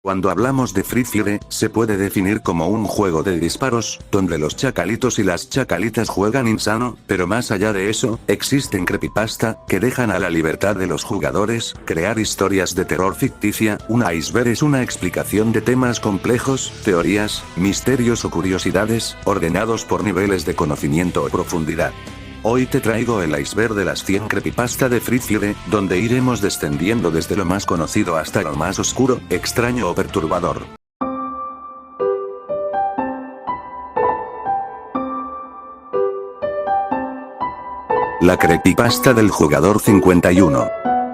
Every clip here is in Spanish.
Cuando hablamos de Free Fire, se puede definir como un juego de disparos, donde los chacalitos y las chacalitas juegan insano, pero más allá de eso, existen creepypasta, que dejan a la libertad de los jugadores, crear historias de terror ficticia. Un iceberg es una explicación de temas complejos, teorías, misterios o curiosidades, ordenados por niveles de conocimiento o profundidad. Hoy te traigo el iceberg de las 100 creepypasta de Free Fire, donde iremos descendiendo desde lo más conocido hasta lo más oscuro, extraño o perturbador. La creepypasta del jugador 51.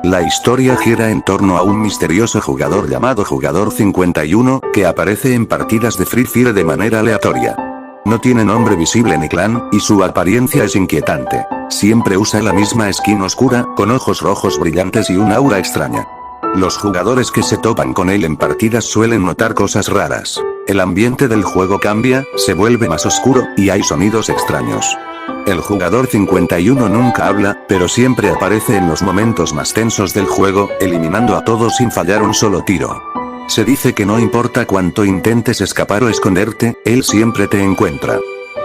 La historia gira en torno a un misterioso jugador llamado Jugador 51, que aparece en partidas de Free Fire de manera aleatoria. No tiene nombre visible ni clan, y su apariencia es inquietante. Siempre usa la misma skin oscura, con ojos rojos brillantes y un aura extraña. Los jugadores que se topan con él en partidas suelen notar cosas raras. El ambiente del juego cambia, se vuelve más oscuro, y hay sonidos extraños. El jugador 51 nunca habla, pero siempre aparece en los momentos más tensos del juego, eliminando a todos sin fallar un solo tiro. Se dice que no importa cuánto intentes escapar o esconderte, él siempre te encuentra.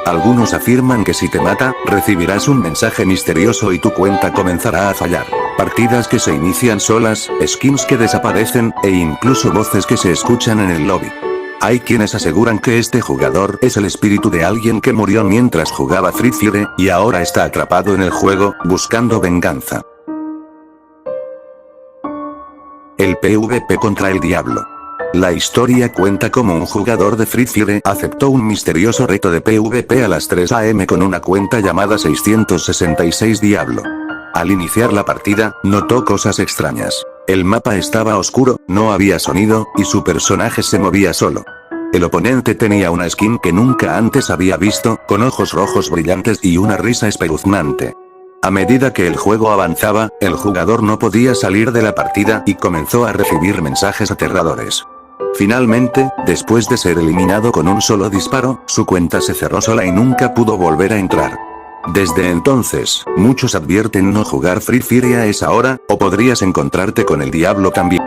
Algunos afirman que si te mata, recibirás un mensaje misterioso y tu cuenta comenzará a fallar. Partidas que se inician solas, skins que desaparecen, e incluso voces que se escuchan en el lobby. Hay quienes aseguran que este jugador es el espíritu de alguien que murió mientras jugaba Free Fire, y ahora está atrapado en el juego, buscando venganza. El PvP contra el diablo. La historia cuenta cómo un jugador de Free Fire aceptó un misterioso reto de PvP a las 3 AM con una cuenta llamada 666 Diablo. Al iniciar la partida, notó cosas extrañas. El mapa estaba oscuro, no había sonido, y su personaje se movía solo. El oponente tenía una skin que nunca antes había visto, con ojos rojos brillantes y una risa espeluznante. A medida que el juego avanzaba, el jugador no podía salir de la partida y comenzó a recibir mensajes aterradores. Finalmente, después de ser eliminado con un solo disparo, su cuenta se cerró sola y nunca pudo volver a entrar. Desde entonces, muchos advierten no jugar Free Fire a esa hora, o podrías encontrarte con el diablo también.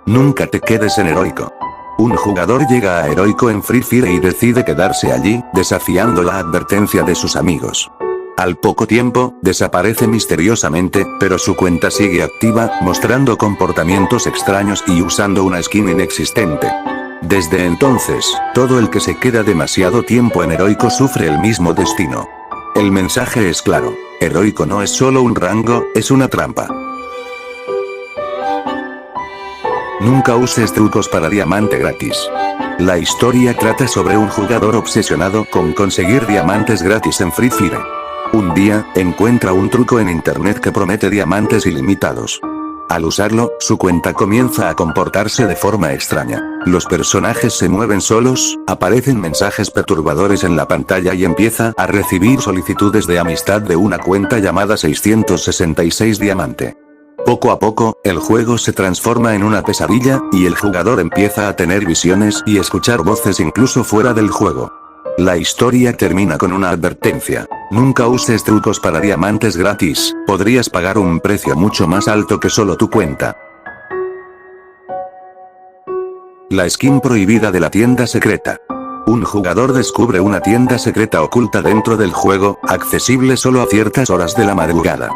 Nunca te quedes en heroico. Un jugador llega a heroico en Free Fire y decide quedarse allí, desafiando la advertencia de sus amigos. Al poco tiempo, desaparece misteriosamente, pero su cuenta sigue activa, mostrando comportamientos extraños y usando una skin inexistente. Desde entonces, todo el que se queda demasiado tiempo en heroico sufre el mismo destino. El mensaje es claro: heroico no es solo un rango, es una trampa. Nunca uses trucos para diamante gratis. La historia trata sobre un jugador obsesionado con conseguir diamantes gratis en Free Fire. Un día, encuentra un truco en internet que promete diamantes ilimitados. Al usarlo, su cuenta comienza a comportarse de forma extraña. Los personajes se mueven solos, aparecen mensajes perturbadores en la pantalla y empieza a recibir solicitudes de amistad de una cuenta llamada 666 Diamante. Poco a poco, el juego se transforma en una pesadilla, y el jugador empieza a tener visiones y escuchar voces incluso fuera del juego. La historia termina con una advertencia: nunca uses trucos para diamantes gratis, podrías pagar un precio mucho más alto que solo tu cuenta. La skin prohibida de la tienda secreta. Un jugador descubre una tienda secreta oculta dentro del juego, accesible solo a ciertas horas de la madrugada.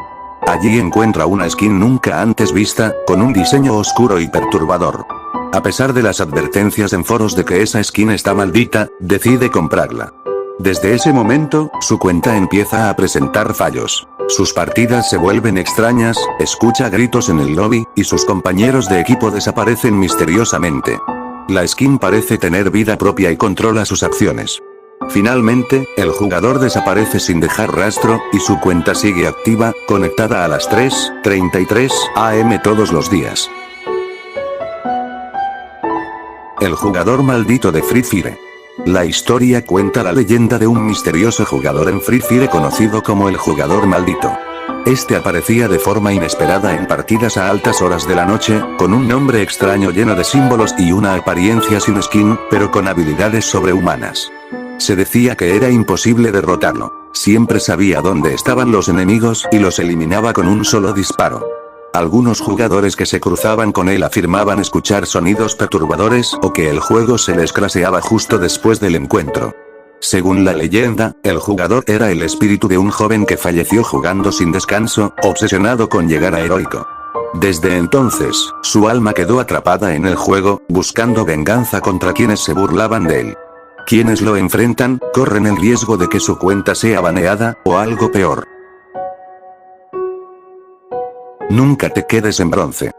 Allí encuentra una skin nunca antes vista, con un diseño oscuro y perturbador. A pesar de las advertencias en foros de que esa skin está maldita, decide comprarla. Desde ese momento, su cuenta empieza a presentar fallos. Sus partidas se vuelven extrañas, escucha gritos en el lobby, y sus compañeros de equipo desaparecen misteriosamente. La skin parece tener vida propia y controla sus acciones. Finalmente, el jugador desaparece sin dejar rastro, y su cuenta sigue activa, conectada a las 3:33 AM todos los días. El jugador maldito de Free Fire. La historia cuenta la leyenda de un misterioso jugador en Free Fire conocido como el jugador maldito. Este aparecía de forma inesperada en partidas a altas horas de la noche, con un nombre extraño lleno de símbolos y una apariencia sin skin, pero con habilidades sobrehumanas. Se decía que era imposible derrotarlo. Siempre sabía dónde estaban los enemigos y los eliminaba con un solo disparo. Algunos jugadores que se cruzaban con él afirmaban escuchar sonidos perturbadores o que el juego se les craseaba justo después del encuentro. Según la leyenda, el jugador era el espíritu de un joven que falleció jugando sin descanso, obsesionado con llegar a heroico. Desde entonces, su alma quedó atrapada en el juego, buscando venganza contra quienes se burlaban de él. Quienes lo enfrentan, corren el riesgo de que su cuenta sea baneada, o algo peor. Nunca te quedes en bronce.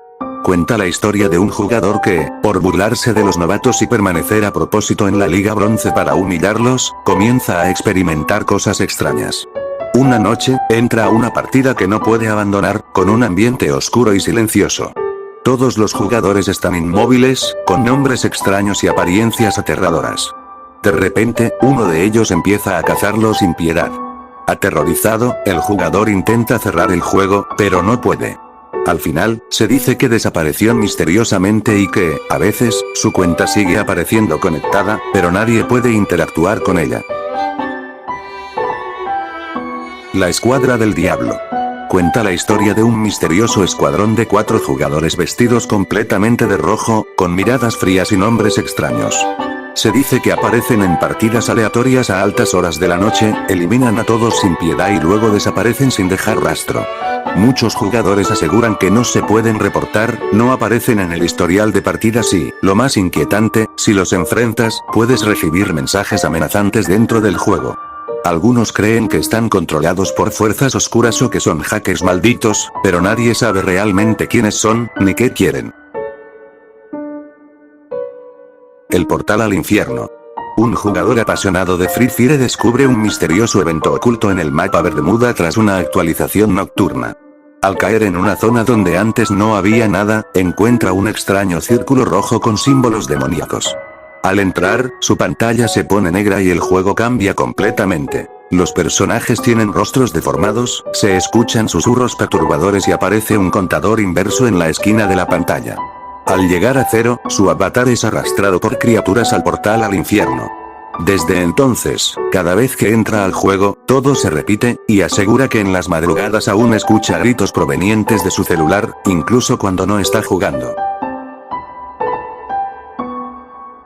Cuenta la historia de un jugador que, por burlarse de los novatos y permanecer a propósito en la Liga Bronce para humillarlos, comienza a experimentar cosas extrañas. Una noche, entra a una partida que no puede abandonar, con un ambiente oscuro y silencioso. Todos los jugadores están inmóviles, con nombres extraños y apariencias aterradoras. De repente, uno de ellos empieza a cazarlo sin piedad. Aterrorizado, el jugador intenta cerrar el juego, pero no puede. Al final, se dice que desapareció misteriosamente y que, a veces, su cuenta sigue apareciendo conectada, pero nadie puede interactuar con ella. La Escuadra del Diablo. Cuenta la historia de un misterioso escuadrón de 4 jugadores vestidos completamente de rojo, con miradas frías y nombres extraños. Se dice que aparecen en partidas aleatorias a altas horas de la noche, eliminan a todos sin piedad y luego desaparecen sin dejar rastro. Muchos jugadores aseguran que no se pueden reportar, no aparecen en el historial de partidas y, lo más inquietante, si los enfrentas, puedes recibir mensajes amenazantes dentro del juego. Algunos creen que están controlados por fuerzas oscuras o que son hackers malditos, pero nadie sabe realmente quiénes son, ni qué quieren. El portal al infierno. Un jugador apasionado de Free Fire descubre un misterioso evento oculto en el mapa Bermuda tras una actualización nocturna. Al caer en una zona donde antes no había nada, encuentra un extraño círculo rojo con símbolos demoníacos. Al entrar, su pantalla se pone negra y el juego cambia completamente. Los personajes tienen rostros deformados, se escuchan susurros perturbadores y aparece un contador inverso en la esquina de la pantalla. Al llegar a 0, su avatar es arrastrado por criaturas al portal al infierno. Desde entonces, cada vez que entra al juego, todo se repite, y asegura que en las madrugadas aún escucha gritos provenientes de su celular, incluso cuando no está jugando.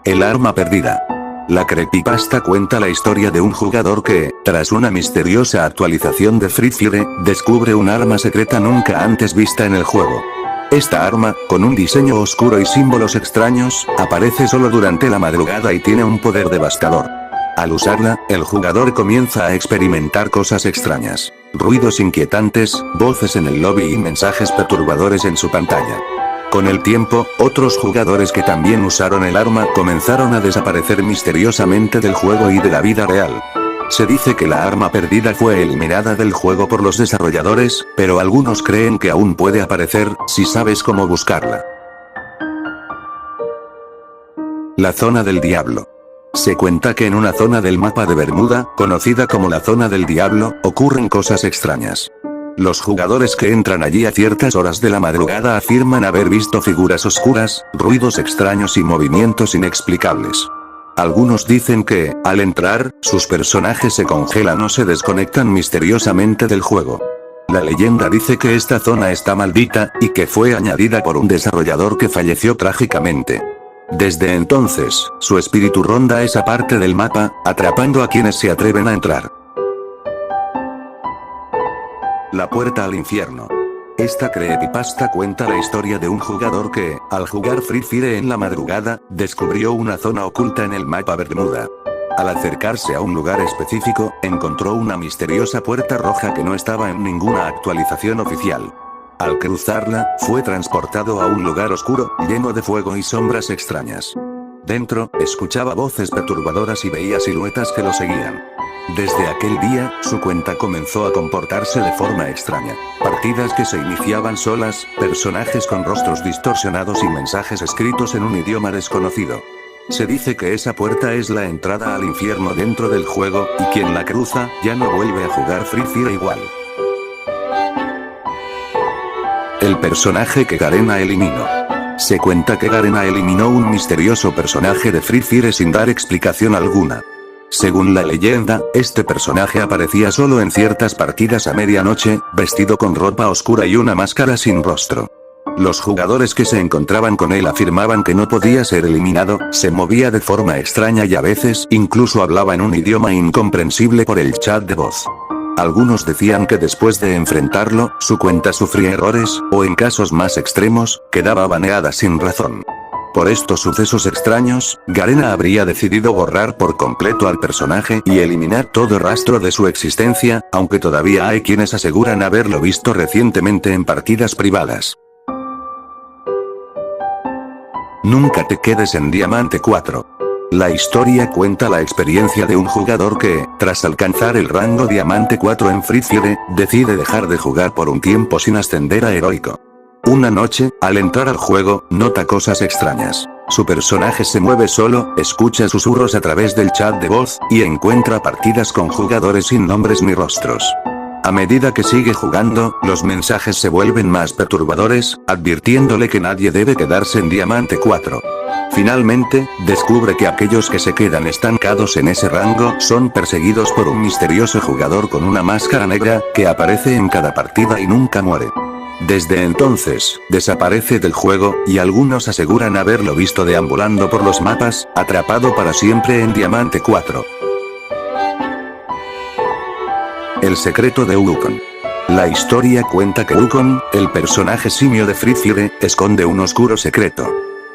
El arma perdida. La creepypasta cuenta la historia de un jugador que, tras una misteriosa actualización de Free Fire, descubre un arma secreta nunca antes vista en el juego. Esta arma, con un diseño oscuro y símbolos extraños, aparece solo durante la madrugada y tiene un poder devastador. Al usarla, el jugador comienza a experimentar cosas extrañas, ruidos inquietantes, voces en el lobby y mensajes perturbadores en su pantalla. Con el tiempo, otros jugadores que también usaron el arma comenzaron a desaparecer misteriosamente del juego y de la vida real. Se dice que la arma perdida fue eliminada del juego por los desarrolladores, pero algunos creen que aún puede aparecer, si sabes cómo buscarla. La Zona del Diablo. Se cuenta que en una zona del mapa de Bermuda, conocida como la Zona del Diablo, ocurren cosas extrañas. Los jugadores que entran allí a ciertas horas de la madrugada afirman haber visto figuras oscuras, ruidos extraños y movimientos inexplicables. Algunos dicen que, al entrar, sus personajes se congelan o se desconectan misteriosamente del juego. La leyenda dice que esta zona está maldita, y que fue añadida por un desarrollador que falleció trágicamente. Desde entonces, su espíritu ronda esa parte del mapa, atrapando a quienes se atreven a entrar. La puerta al infierno. Esta creepypasta cuenta la historia de un jugador que, al jugar Free Fire en la madrugada, descubrió una zona oculta en el mapa Bermuda. Al acercarse a un lugar específico, encontró una misteriosa puerta roja que no estaba en ninguna actualización oficial. Al cruzarla, fue transportado a un lugar oscuro, lleno de fuego y sombras extrañas. Dentro, escuchaba voces perturbadoras y veía siluetas que lo seguían. Desde aquel día, su cuenta comenzó a comportarse de forma extraña. Partidas que se iniciaban solas, personajes con rostros distorsionados y mensajes escritos en un idioma desconocido. Se dice que esa puerta es la entrada al infierno dentro del juego, y quien la cruza, ya no vuelve a jugar Free Fire igual. El personaje que Garena eliminó. Se cuenta que Garena eliminó un misterioso personaje de Free Fire sin dar explicación alguna. Según la leyenda, este personaje aparecía solo en ciertas partidas a medianoche, vestido con ropa oscura y una máscara sin rostro. Los jugadores que se encontraban con él afirmaban que no podía ser eliminado, se movía de forma extraña y a veces incluso hablaba en un idioma incomprensible por el chat de voz. Algunos decían que después de enfrentarlo, su cuenta sufría errores, o en casos más extremos, quedaba baneada sin razón. Por estos sucesos extraños, Garena habría decidido borrar por completo al personaje y eliminar todo rastro de su existencia, aunque todavía hay quienes aseguran haberlo visto recientemente en partidas privadas. Nunca te quedes en Diamante 4. La historia cuenta la experiencia de un jugador que, tras alcanzar el rango Diamante 4 en Free Fire, decide dejar de jugar por un tiempo sin ascender a heroico. Una noche, al entrar al juego, nota cosas extrañas. Su personaje se mueve solo, escucha susurros a través del chat de voz, y encuentra partidas con jugadores sin nombres ni rostros. A medida que sigue jugando, los mensajes se vuelven más perturbadores, advirtiéndole que nadie debe quedarse en Diamante 4. Finalmente, descubre que aquellos que se quedan estancados en ese rango son perseguidos por un misterioso jugador con una máscara negra, que aparece en cada partida y nunca muere. Desde entonces, desaparece del juego, y algunos aseguran haberlo visto deambulando por los mapas, atrapado para siempre en Diamante 4. El secreto de Wukong. La historia cuenta que Wukong, el personaje simio de Free Fire, esconde un oscuro secreto.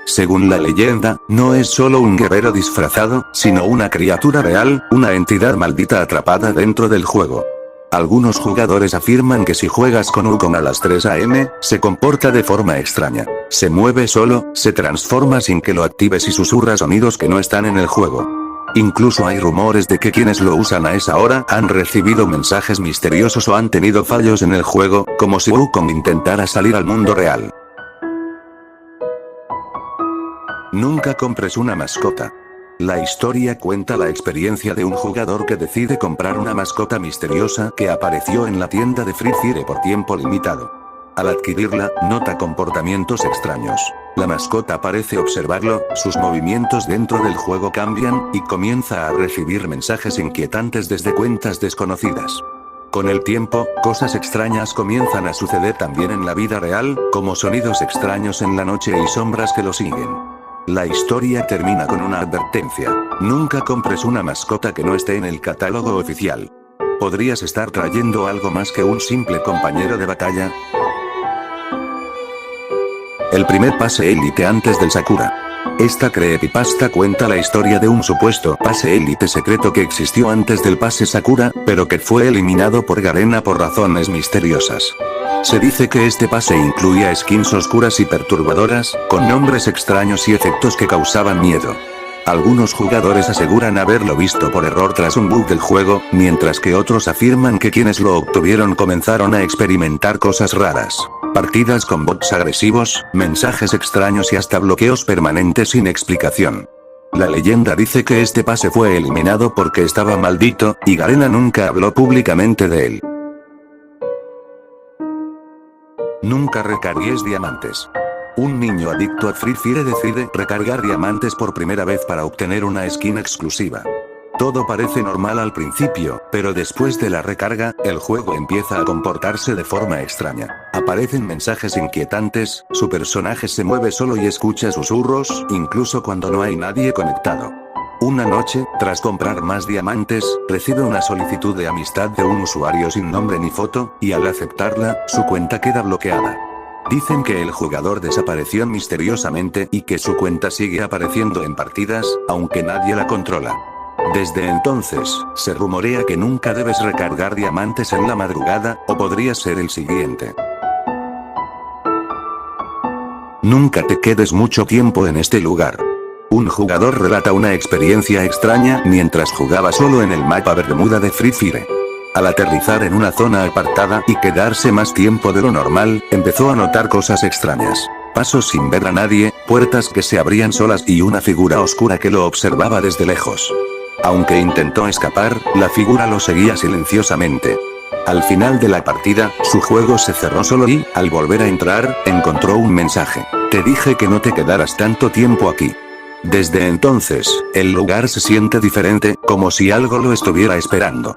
Según la leyenda, no es solo un guerrero disfrazado, sino una criatura real, una entidad maldita atrapada dentro del juego. Algunos jugadores afirman que si juegas con Wukong a las 3 AM, se comporta de forma extraña. Se mueve solo, se transforma sin que lo actives y susurra sonidos que no están en el juego. Incluso hay rumores de que quienes lo usan a esa hora han recibido mensajes misteriosos o han tenido fallos en el juego, como si Wukong intentara salir al mundo real. Nunca compres una mascota. La historia cuenta la experiencia de un jugador que decide comprar una mascota misteriosa que apareció en la tienda de Free Fire por tiempo limitado. Al adquirirla, nota comportamientos extraños. La mascota parece observarlo, sus movimientos dentro del juego cambian, y comienza a recibir mensajes inquietantes desde cuentas desconocidas. Con el tiempo, cosas extrañas comienzan a suceder también en la vida real, como sonidos extraños en la noche y sombras que lo siguen. La historia termina con una advertencia. Nunca compres una mascota que no esté en el catálogo oficial. ¿Podrías estar trayendo algo más que un simple compañero de batalla? El primer pase élite antes del Sakura. Esta creepypasta cuenta la historia de un supuesto pase élite secreto que existió antes del pase Sakura, pero que fue eliminado por Garena por razones misteriosas. Se dice que este pase incluía skins oscuras y perturbadoras, con nombres extraños y efectos que causaban miedo. Algunos jugadores aseguran haberlo visto por error tras un bug del juego, mientras que otros afirman que quienes lo obtuvieron comenzaron a experimentar cosas raras. Partidas con bots agresivos, mensajes extraños y hasta bloqueos permanentes sin explicación. La leyenda dice que este pase fue eliminado porque estaba maldito, y Garena nunca habló públicamente de él. Nunca recargues diamantes. Un niño adicto a Free Fire decide recargar diamantes por primera vez para obtener una skin exclusiva. Todo parece normal al principio, pero después de la recarga, el juego empieza a comportarse de forma extraña. Aparecen mensajes inquietantes, su personaje se mueve solo y escucha susurros, incluso cuando no hay nadie conectado. Una noche, tras comprar más diamantes, recibe una solicitud de amistad de un usuario sin nombre ni foto, y al aceptarla, su cuenta queda bloqueada. Dicen que el jugador desapareció misteriosamente y que su cuenta sigue apareciendo en partidas, aunque nadie la controla. Desde entonces, se rumorea que nunca debes recargar diamantes en la madrugada, o podría ser el siguiente. Nunca te quedes mucho tiempo en este lugar. Un jugador relata una experiencia extraña mientras jugaba solo en el mapa Bermuda de Free Fire. Al aterrizar en una zona apartada y quedarse más tiempo de lo normal, empezó a notar cosas extrañas. Pasos sin ver a nadie, puertas que se abrían solas y una figura oscura que lo observaba desde lejos. Aunque intentó escapar, la figura lo seguía silenciosamente. Al final de la partida, su juego se cerró solo y, al volver a entrar, encontró un mensaje. Te dije que no te quedaras tanto tiempo aquí. Desde entonces, el lugar se siente diferente, como si algo lo estuviera esperando.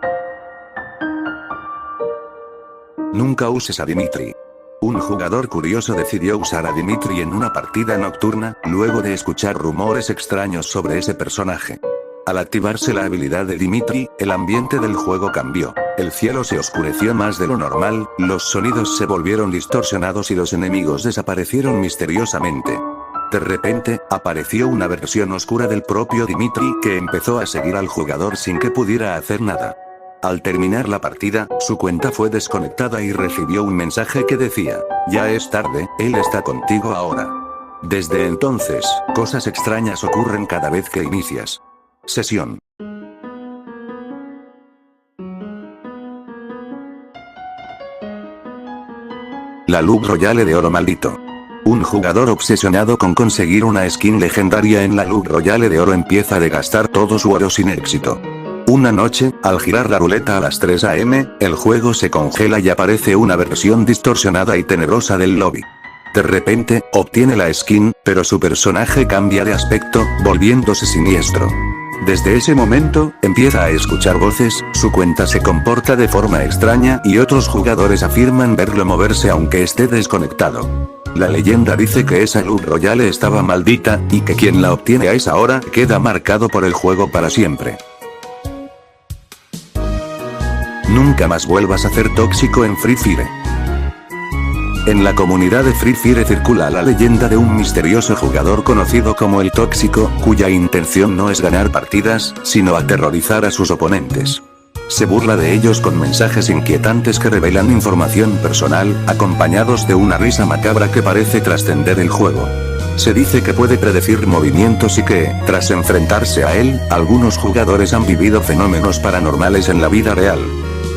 Nunca uses a Dimitri. Un jugador curioso decidió usar a Dimitri en una partida nocturna, luego de escuchar rumores extraños sobre ese personaje. Al activarse la habilidad de Dimitri, el ambiente del juego cambió. El cielo se oscureció más de lo normal, los sonidos se volvieron distorsionados y los enemigos desaparecieron misteriosamente. De repente, apareció una versión oscura del propio Dimitri que empezó a seguir al jugador sin que pudiera hacer nada. Al terminar la partida, su cuenta fue desconectada y recibió un mensaje que decía: "Ya es tarde, él está contigo ahora". Desde entonces, cosas extrañas ocurren cada vez que inicias sesión. La Luz Royale de Oro Maldito. Un jugador obsesionado con conseguir una skin legendaria en la Luz Royale de Oro empieza a gastar todo su oro sin éxito. Una noche, al girar la ruleta a las 3 AM, el juego se congela y aparece una versión distorsionada y tenebrosa del lobby. De repente, obtiene la skin, pero su personaje cambia de aspecto, volviéndose siniestro. Desde ese momento, empieza a escuchar voces, su cuenta se comporta de forma extraña y otros jugadores afirman verlo moverse aunque esté desconectado. La leyenda dice que esa Luz Royale estaba maldita, y que quien la obtiene a esa hora queda marcado por el juego para siempre. Nunca más vuelvas a ser tóxico en Free Fire. En la comunidad de Free Fire circula la leyenda de un misterioso jugador conocido como el Tóxico, cuya intención no es ganar partidas, sino aterrorizar a sus oponentes. Se burla de ellos con mensajes inquietantes que revelan información personal, acompañados de una risa macabra que parece trascender el juego. Se dice que puede predecir movimientos y que, tras enfrentarse a él, algunos jugadores han vivido fenómenos paranormales en la vida real.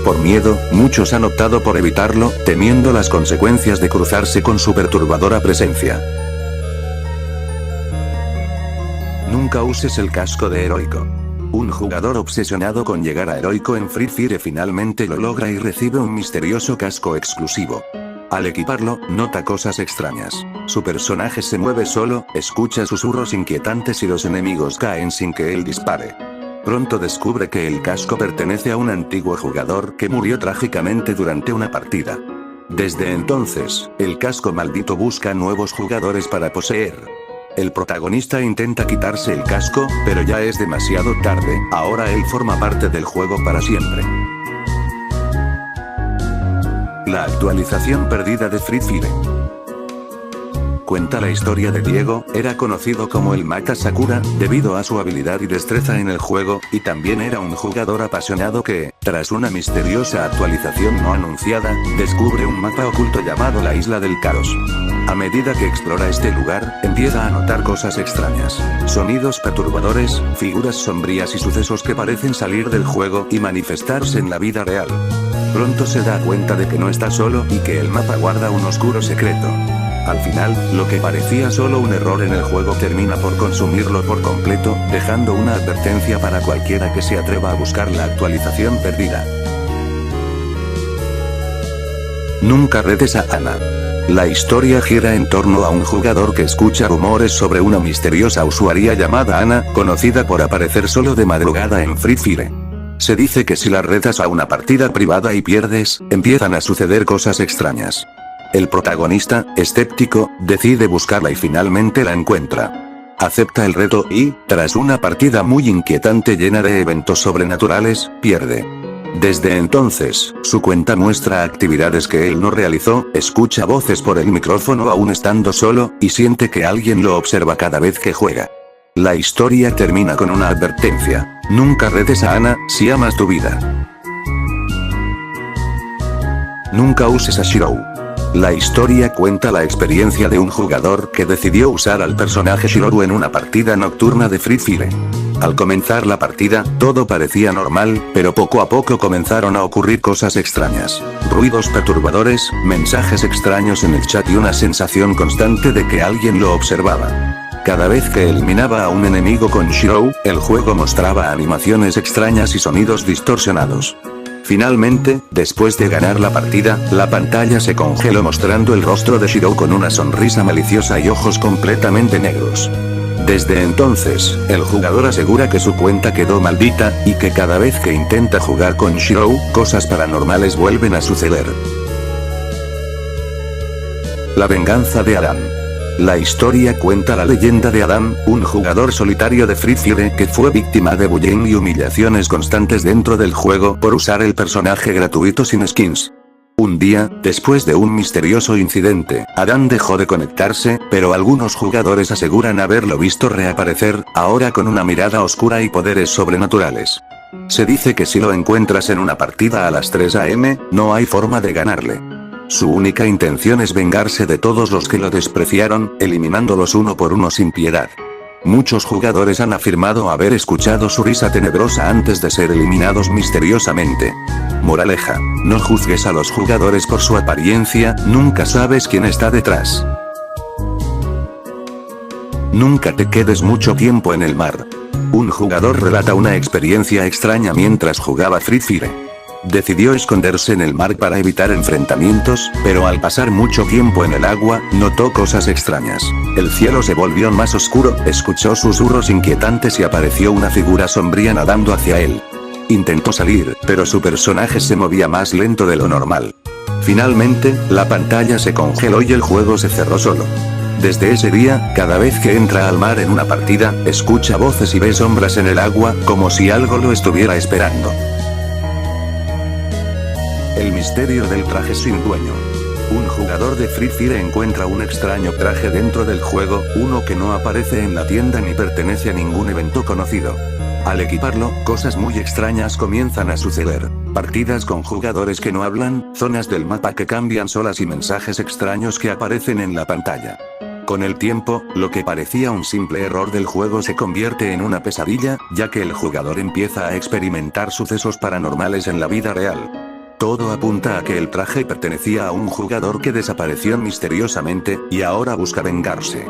Por miedo, muchos han optado por evitarlo, temiendo las consecuencias de cruzarse con su perturbadora presencia. Nunca uses el casco de heroico. Un jugador obsesionado con llegar a heroico en Free Fire finalmente lo logra y recibe un misterioso casco exclusivo. Al equiparlo, nota cosas extrañas. Su personaje se mueve solo, escucha susurros inquietantes y los enemigos caen sin que él dispare. Pronto descubre que el casco pertenece a un antiguo jugador que murió trágicamente durante una partida. Desde entonces, el casco maldito busca nuevos jugadores para poseer. El protagonista intenta quitarse el casco, pero ya es demasiado tarde, ahora él forma parte del juego para siempre. La actualización perdida de Free Fire. Cuenta la historia de Diego, era conocido como el Mata Sakura, debido a su habilidad y destreza en el juego, y también era un jugador apasionado que, tras una misteriosa actualización no anunciada, descubre un mapa oculto llamado la Isla del Caos. A medida que explora este lugar, empieza a notar cosas extrañas, sonidos perturbadores, figuras sombrías y sucesos que parecen salir del juego y manifestarse en la vida real. Pronto se da cuenta de que no está solo y que el mapa guarda un oscuro secreto. Al final, lo que parecía solo un error en el juego termina por consumirlo por completo, dejando una advertencia para cualquiera que se atreva a buscar la actualización perdida. Nunca retes a Ana. La historia gira en torno a un jugador que escucha rumores sobre una misteriosa usuaria llamada Ana, conocida por aparecer solo de madrugada en Free Fire. Se dice que si la retas a una partida privada y pierdes, empiezan a suceder cosas extrañas. El protagonista, escéptico, decide buscarla y finalmente la encuentra. Acepta el reto y, tras una partida muy inquietante llena de eventos sobrenaturales, pierde. Desde entonces, su cuenta muestra actividades que él no realizó, escucha voces por el micrófono aún estando solo, y siente que alguien lo observa cada vez que juega. La historia termina con una advertencia: nunca retes a Ana, si amas tu vida. Nunca uses a Shirou. La historia cuenta la experiencia de un jugador que decidió usar al personaje Shirou en una partida nocturna de Free Fire. Al comenzar la partida, todo parecía normal, pero poco a poco comenzaron a ocurrir cosas extrañas. Ruidos perturbadores, mensajes extraños en el chat y una sensación constante de que alguien lo observaba. Cada vez que eliminaba a un enemigo con Shirou, el juego mostraba animaciones extrañas y sonidos distorsionados. Finalmente, después de ganar la partida, la pantalla se congeló mostrando el rostro de Shirou con una sonrisa maliciosa y ojos completamente negros. Desde entonces, el jugador asegura que su cuenta quedó maldita, y que cada vez que intenta jugar con Shiro, cosas paranormales vuelven a suceder. La venganza de Adam. La historia cuenta la leyenda de Adam, un jugador solitario de Free Fire que fue víctima de bullying y humillaciones constantes dentro del juego por usar el personaje gratuito sin skins. Un día, después de un misterioso incidente, Adam dejó de conectarse, pero algunos jugadores aseguran haberlo visto reaparecer, ahora con una mirada oscura y poderes sobrenaturales. Se dice que si lo encuentras en una partida a las 3 AM, no hay forma de ganarle. Su única intención es vengarse de todos los que lo despreciaron, eliminándolos uno por uno sin piedad. Muchos jugadores han afirmado haber escuchado su risa tenebrosa antes de ser eliminados misteriosamente. Moraleja: no juzgues a los jugadores por su apariencia, nunca sabes quién está detrás. Nunca te quedes mucho tiempo en el mar. Un jugador relata una experiencia extraña mientras jugaba Free Fire. Decidió esconderse en el mar para evitar enfrentamientos, pero al pasar mucho tiempo en el agua, notó cosas extrañas. El cielo se volvió más oscuro, escuchó susurros inquietantes y apareció una figura sombría nadando hacia él. Intentó salir, pero su personaje se movía más lento de lo normal. Finalmente, la pantalla se congeló y el juego se cerró solo. Desde ese día, cada vez que entra al mar en una partida, escucha voces y ve sombras en el agua, como si algo lo estuviera esperando. El misterio del traje sin dueño. Un jugador de Free Fire encuentra un extraño traje dentro del juego, uno que no aparece en la tienda ni pertenece a ningún evento conocido. Al equiparlo, cosas muy extrañas comienzan a suceder. Partidas con jugadores que no hablan, zonas del mapa que cambian solas y mensajes extraños que aparecen en la pantalla. Con el tiempo, lo que parecía un simple error del juego se convierte en una pesadilla, ya que el jugador empieza a experimentar sucesos paranormales en la vida real. Todo apunta a que el traje pertenecía a un jugador que desapareció misteriosamente, y ahora busca vengarse.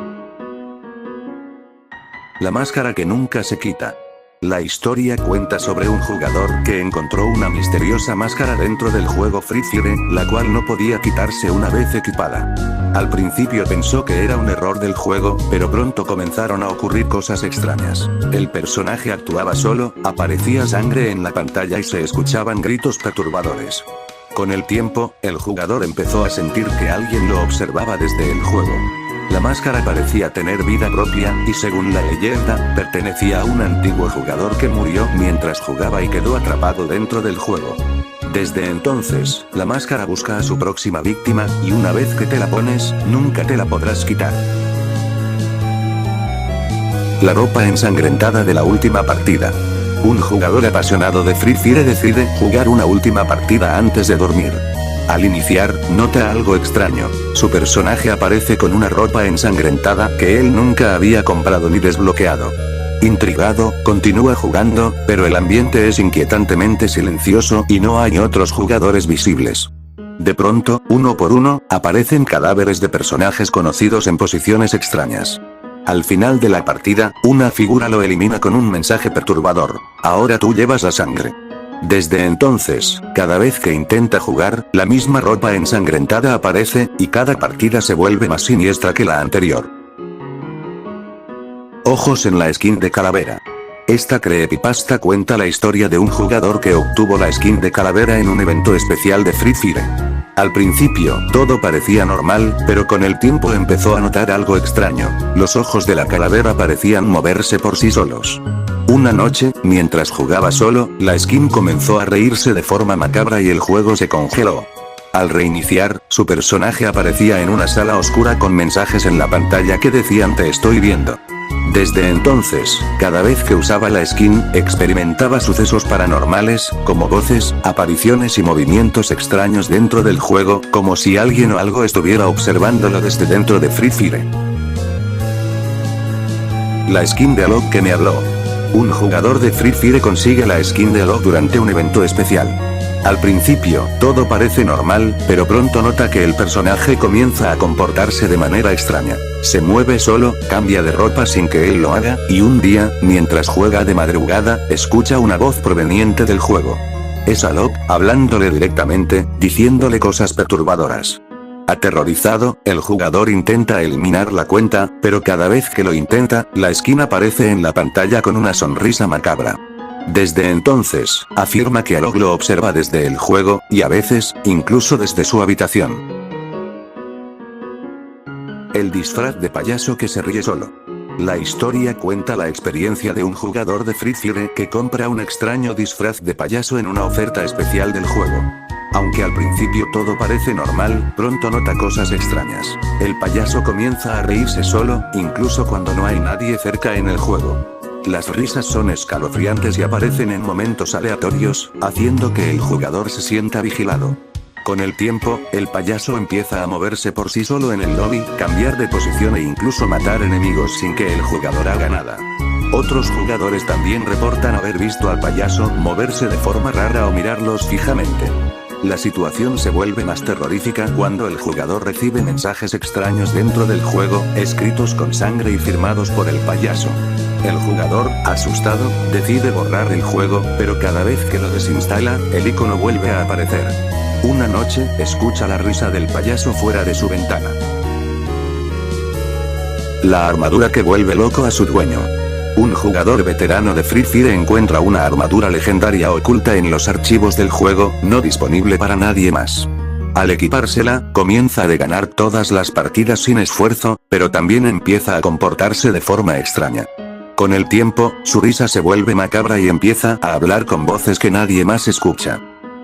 La máscara que nunca se quita. La historia cuenta sobre un jugador que encontró una misteriosa máscara dentro del juego Free Fire, la cual no podía quitarse una vez equipada. Al principio pensó que era un error del juego, pero pronto comenzaron a ocurrir cosas extrañas. El personaje actuaba solo, aparecía sangre en la pantalla y se escuchaban gritos perturbadores. Con el tiempo, el jugador empezó a sentir que alguien lo observaba desde el juego. La máscara parecía tener vida propia, y según la leyenda, pertenecía a un antiguo jugador que murió mientras jugaba y quedó atrapado dentro del juego. Desde entonces, la máscara busca a su próxima víctima, y una vez que te la pones, nunca te la podrás quitar. La ropa ensangrentada de la última partida. Un jugador apasionado de Free Fire decide jugar una última partida antes de dormir. Al iniciar, nota algo extraño. Su personaje aparece con una ropa ensangrentada que él nunca había comprado ni desbloqueado. Intrigado, continúa jugando, pero el ambiente es inquietantemente silencioso y no hay otros jugadores visibles. De pronto, uno por uno, aparecen cadáveres de personajes conocidos en posiciones extrañas. Al final de la partida, una figura lo elimina con un mensaje perturbador: ahora tú llevas la sangre. Desde entonces, cada vez que intenta jugar, la misma ropa ensangrentada aparece, y cada partida se vuelve más siniestra que la anterior. Ojos en la skin de calavera. Esta creepypasta cuenta la historia de un jugador que obtuvo la skin de calavera en un evento especial de Free Fire. Al principio, todo parecía normal, pero con el tiempo empezó a notar algo extraño. Los ojos de la calavera parecían moverse por sí solos. Una noche, mientras jugaba solo, la skin comenzó a reírse de forma macabra y el juego se congeló. Al reiniciar, su personaje aparecía en una sala oscura con mensajes en la pantalla que decían "te estoy viendo". Desde entonces, cada vez que usaba la skin, experimentaba sucesos paranormales, como voces, apariciones y movimientos extraños dentro del juego, como si alguien o algo estuviera observándolo desde dentro de Free Fire. La skin de Alok que me habló. Un jugador de Free Fire consigue la skin de Alok durante un evento especial. Al principio, todo parece normal, pero pronto nota que el personaje comienza a comportarse de manera extraña. Se mueve solo, cambia de ropa sin que él lo haga, y un día, mientras juega de madrugada, escucha una voz proveniente del juego. Es Alok, hablándole directamente, diciéndole cosas perturbadoras. Aterrorizado, el jugador intenta eliminar la cuenta, pero cada vez que lo intenta, la skin aparece en la pantalla con una sonrisa macabra. Desde entonces, afirma que Alok lo observa desde el juego, y a veces, incluso desde su habitación. El disfraz de payaso que se ríe solo. La historia cuenta la experiencia de un jugador de Free Fire que compra un extraño disfraz de payaso en una oferta especial del juego. Aunque al principio todo parece normal, pronto nota cosas extrañas. El payaso comienza a reírse solo, incluso cuando no hay nadie cerca en el juego. Las risas son escalofriantes y aparecen en momentos aleatorios, haciendo que el jugador se sienta vigilado. Con el tiempo, el payaso empieza a moverse por sí solo en el lobby, cambiar de posición e incluso matar enemigos sin que el jugador haga nada. Otros jugadores también reportan haber visto al payaso moverse de forma rara o mirarlos fijamente. La situación se vuelve más terrorífica cuando el jugador recibe mensajes extraños dentro del juego, escritos con sangre y firmados por el payaso. El jugador, asustado, decide borrar el juego, pero cada vez que lo desinstala, el icono vuelve a aparecer. Una noche, escucha la risa del payaso fuera de su ventana. La armadura que vuelve loco a su dueño. Un jugador veterano de Free Fire encuentra una armadura legendaria oculta en los archivos del juego, no disponible para nadie más. Al equipársela, comienza a ganar todas las partidas sin esfuerzo, pero también empieza a comportarse de forma extraña. Con el tiempo, su risa se vuelve macabra y empieza a hablar con voces que nadie más escucha.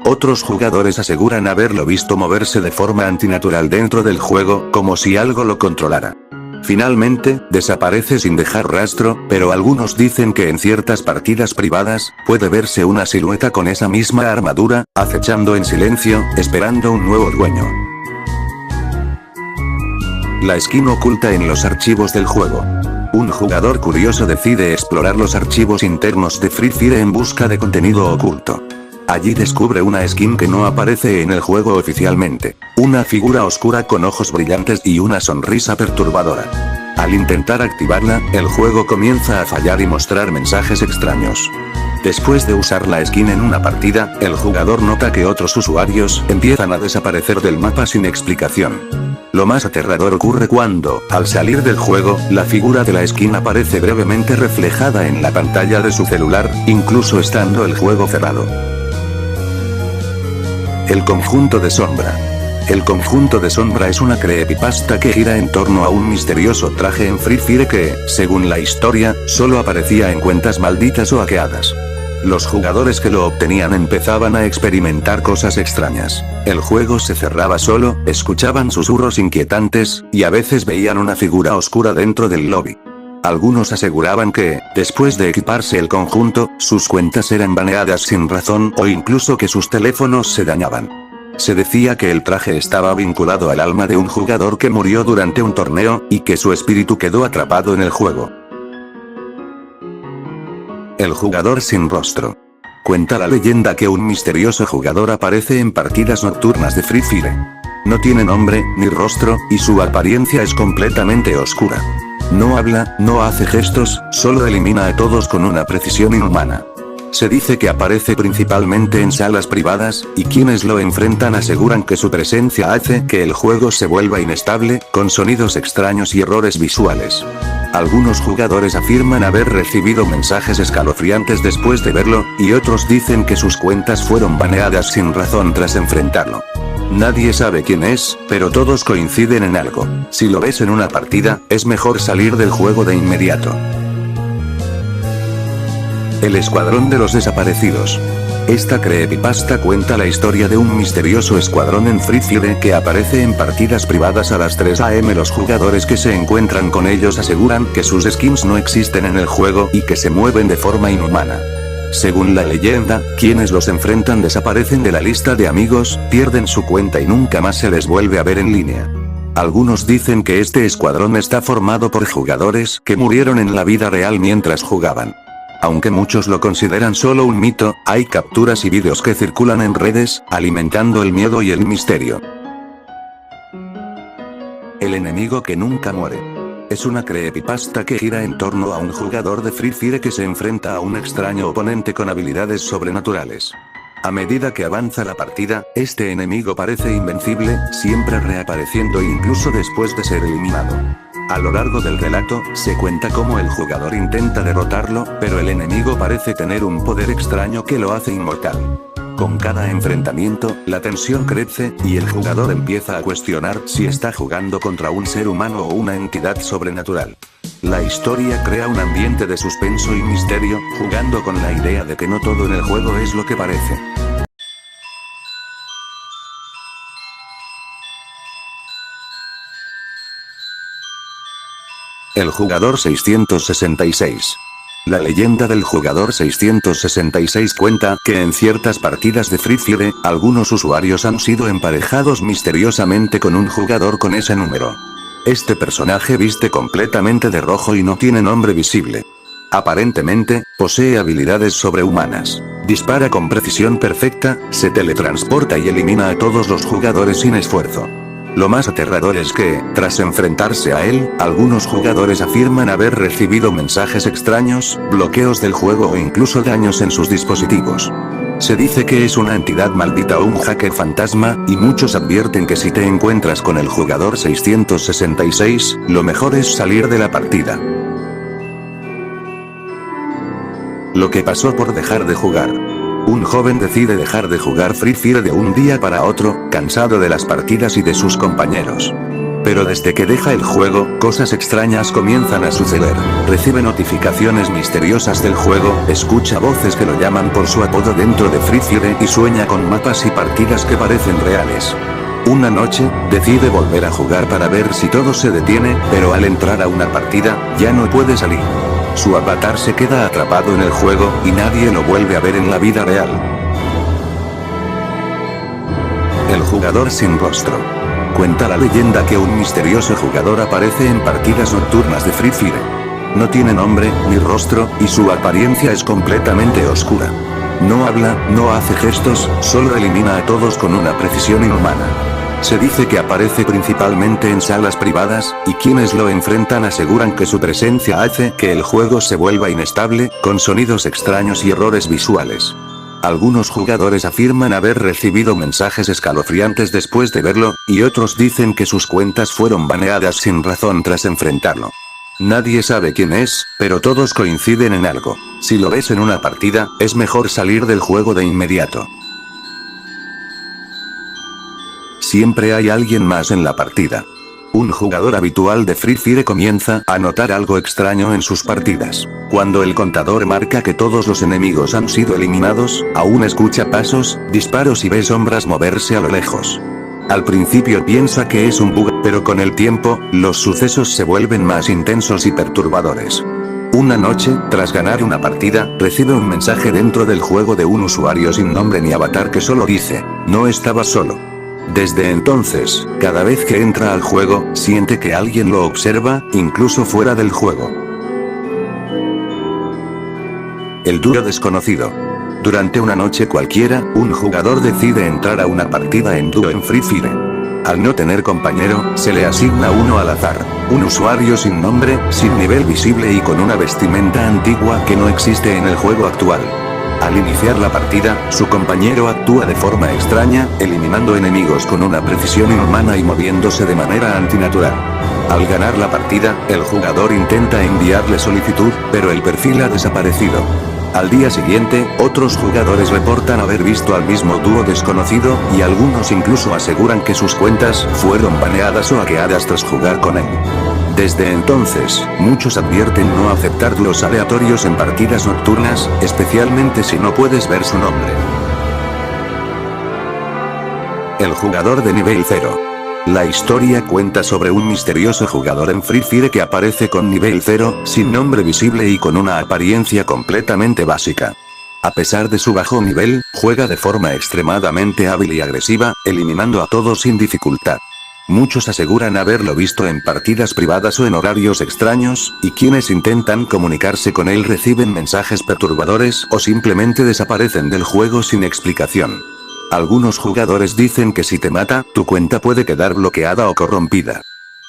Otros jugadores aseguran haberlo visto moverse de forma antinatural dentro del juego, como si algo lo controlara. Finalmente, desaparece sin dejar rastro, pero algunos dicen que en ciertas partidas privadas, puede verse una silueta con esa misma armadura, acechando en silencio, esperando un nuevo dueño. La skin oculta en los archivos del juego. Un jugador curioso decide explorar los archivos internos de Free Fire en busca de contenido oculto. Allí descubre una skin que no aparece en el juego oficialmente. Una figura oscura con ojos brillantes y una sonrisa perturbadora. Al intentar activarla, el juego comienza a fallar y mostrar mensajes extraños. Después de usar la skin en una partida, el jugador nota que otros usuarios empiezan a desaparecer del mapa sin explicación. Lo más aterrador ocurre cuando, al salir del juego, la figura de la skin aparece brevemente reflejada en la pantalla de su celular, incluso estando el juego cerrado. El conjunto de sombra. El conjunto de sombra es una creepypasta que gira en torno a un misterioso traje en Free Fire que, según la historia, solo aparecía en cuentas malditas o hackeadas. Los jugadores que lo obtenían empezaban a experimentar cosas extrañas. El juego se cerraba solo, escuchaban susurros inquietantes, y a veces veían una figura oscura dentro del lobby. Algunos aseguraban que, después de equiparse el conjunto, sus cuentas eran baneadas sin razón o incluso que sus teléfonos se dañaban. Se decía que el traje estaba vinculado al alma de un jugador que murió durante un torneo, y que su espíritu quedó atrapado en el juego. El jugador sin rostro. Cuenta la leyenda que un misterioso jugador aparece en partidas nocturnas de Free Fire. No tiene nombre, ni rostro, y su apariencia es completamente oscura. No habla, no hace gestos, solo elimina a todos con una precisión inhumana. Se dice que aparece principalmente en salas privadas, y quienes lo enfrentan aseguran que su presencia hace que el juego se vuelva inestable, con sonidos extraños y errores visuales. Algunos jugadores afirman haber recibido mensajes escalofriantes después de verlo, y otros dicen que sus cuentas fueron baneadas sin razón tras enfrentarlo. Nadie sabe quién es, pero todos coinciden en algo. Si lo ves en una partida, es mejor salir del juego de inmediato. El escuadrón de los desaparecidos. Esta creepypasta cuenta la historia de un misterioso escuadrón en Free Fire que aparece en partidas privadas a las 3 AM. Los jugadores que se encuentran con ellos aseguran que sus skins no existen en el juego y que se mueven de forma inhumana. Según la leyenda, quienes los enfrentan desaparecen de la lista de amigos, pierden su cuenta y nunca más se les vuelve a ver en línea. Algunos dicen que este escuadrón está formado por jugadores que murieron en la vida real mientras jugaban. Aunque muchos lo consideran solo un mito, hay capturas y vídeos que circulan en redes, alimentando el miedo y el misterio. El enemigo que nunca muere. Es una creepypasta que gira en torno a un jugador de Free Fire que se enfrenta a un extraño oponente con habilidades sobrenaturales. A medida que avanza la partida, este enemigo parece invencible, siempre reapareciendo incluso después de ser eliminado. A lo largo del relato, se cuenta cómo el jugador intenta derrotarlo, pero el enemigo parece tener un poder extraño que lo hace inmortal. Con cada enfrentamiento, la tensión crece, y el jugador empieza a cuestionar si está jugando contra un ser humano o una entidad sobrenatural. La historia crea un ambiente de suspenso y misterio, jugando con la idea de que no todo en el juego es lo que parece. El jugador 666. La leyenda del jugador 666 cuenta que en ciertas partidas de Free Fire, algunos usuarios han sido emparejados misteriosamente con un jugador con ese número. Este personaje viste completamente de rojo y no tiene nombre visible. Aparentemente, posee habilidades sobrehumanas. Dispara con precisión perfecta, se teletransporta y elimina a todos los jugadores sin esfuerzo. Lo más aterrador es que, tras enfrentarse a él, algunos jugadores afirman haber recibido mensajes extraños, bloqueos del juego o incluso daños en sus dispositivos. Se dice que es una entidad maldita o un hacker fantasma, y muchos advierten que si te encuentras con el jugador 666, lo mejor es salir de la partida. Lo que pasó por dejar de jugar. Un joven decide dejar de jugar Free Fire de un día para otro, cansado de las partidas y de sus compañeros. Pero desde que deja el juego, cosas extrañas comienzan a suceder. Recibe notificaciones misteriosas del juego, escucha voces que lo llaman por su apodo dentro de Free Fire y sueña con mapas y partidas que parecen reales. Una noche, decide volver a jugar para ver si todo se detiene, pero al entrar a una partida, ya no puede salir. Su avatar se queda atrapado en el juego, y nadie lo vuelve a ver en la vida real. El jugador sin rostro. Cuenta la leyenda que un misterioso jugador aparece en partidas nocturnas de Free Fire. No tiene nombre, ni rostro, y su apariencia es completamente oscura. No habla, no hace gestos, solo elimina a todos con una precisión inhumana. Se dice que aparece principalmente en salas privadas, y quienes lo enfrentan aseguran que su presencia hace que el juego se vuelva inestable, con sonidos extraños y errores visuales. Algunos jugadores afirman haber recibido mensajes escalofriantes después de verlo, y otros dicen que sus cuentas fueron baneadas sin razón tras enfrentarlo. Nadie sabe quién es, pero todos coinciden en algo. Si lo ves en una partida, es mejor salir del juego de inmediato. Siempre hay alguien más en la partida. Un jugador habitual de Free Fire comienza a notar algo extraño en sus partidas. Cuando el contador marca que todos los enemigos han sido eliminados, aún escucha pasos, disparos y ve sombras moverse a lo lejos. Al principio piensa que es un bug, pero con el tiempo, los sucesos se vuelven más intensos y perturbadores. Una noche, tras ganar una partida, recibe un mensaje dentro del juego de un usuario sin nombre ni avatar que solo dice, "No estaba solo". Desde entonces, cada vez que entra al juego, siente que alguien lo observa, incluso fuera del juego. El dúo desconocido. Durante una noche cualquiera, un jugador decide entrar a una partida en dúo en Free Fire. Al no tener compañero, se le asigna uno al azar, un usuario sin nombre, sin nivel visible y con una vestimenta antigua que no existe en el juego actual. Al iniciar la partida, su compañero actúa de forma extraña, eliminando enemigos con una precisión inhumana y moviéndose de manera antinatural. Al ganar la partida, el jugador intenta enviarle solicitud, pero el perfil ha desaparecido. Al día siguiente, otros jugadores reportan haber visto al mismo dúo desconocido, y algunos incluso aseguran que sus cuentas fueron baneadas o hackeadas tras jugar con él. Desde entonces, muchos advierten no aceptar los aleatorios en partidas nocturnas, especialmente si no puedes ver su nombre. El jugador de nivel 0. La historia cuenta sobre un misterioso jugador en Free Fire que aparece con nivel 0, sin nombre visible y con una apariencia completamente básica. A pesar de su bajo nivel, juega de forma extremadamente hábil y agresiva, eliminando a todos sin dificultad. Muchos aseguran haberlo visto en partidas privadas o en horarios extraños, y quienes intentan comunicarse con él reciben mensajes perturbadores o simplemente desaparecen del juego sin explicación. Algunos jugadores dicen que si te mata, tu cuenta puede quedar bloqueada o corrompida.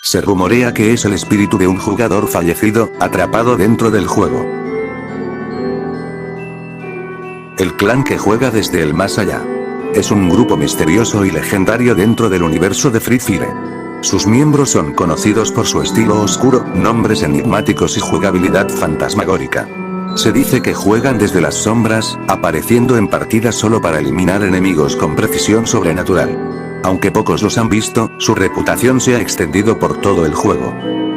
Se rumorea que es el espíritu de un jugador fallecido, atrapado dentro del juego. El clan que juega desde el más allá. Es un grupo misterioso y legendario dentro del universo de Free Fire. Sus miembros son conocidos por su estilo oscuro, nombres enigmáticos y jugabilidad fantasmagórica. Se dice que juegan desde las sombras, apareciendo en partidas solo para eliminar enemigos con precisión sobrenatural. Aunque pocos los han visto, su reputación se ha extendido por todo el juego.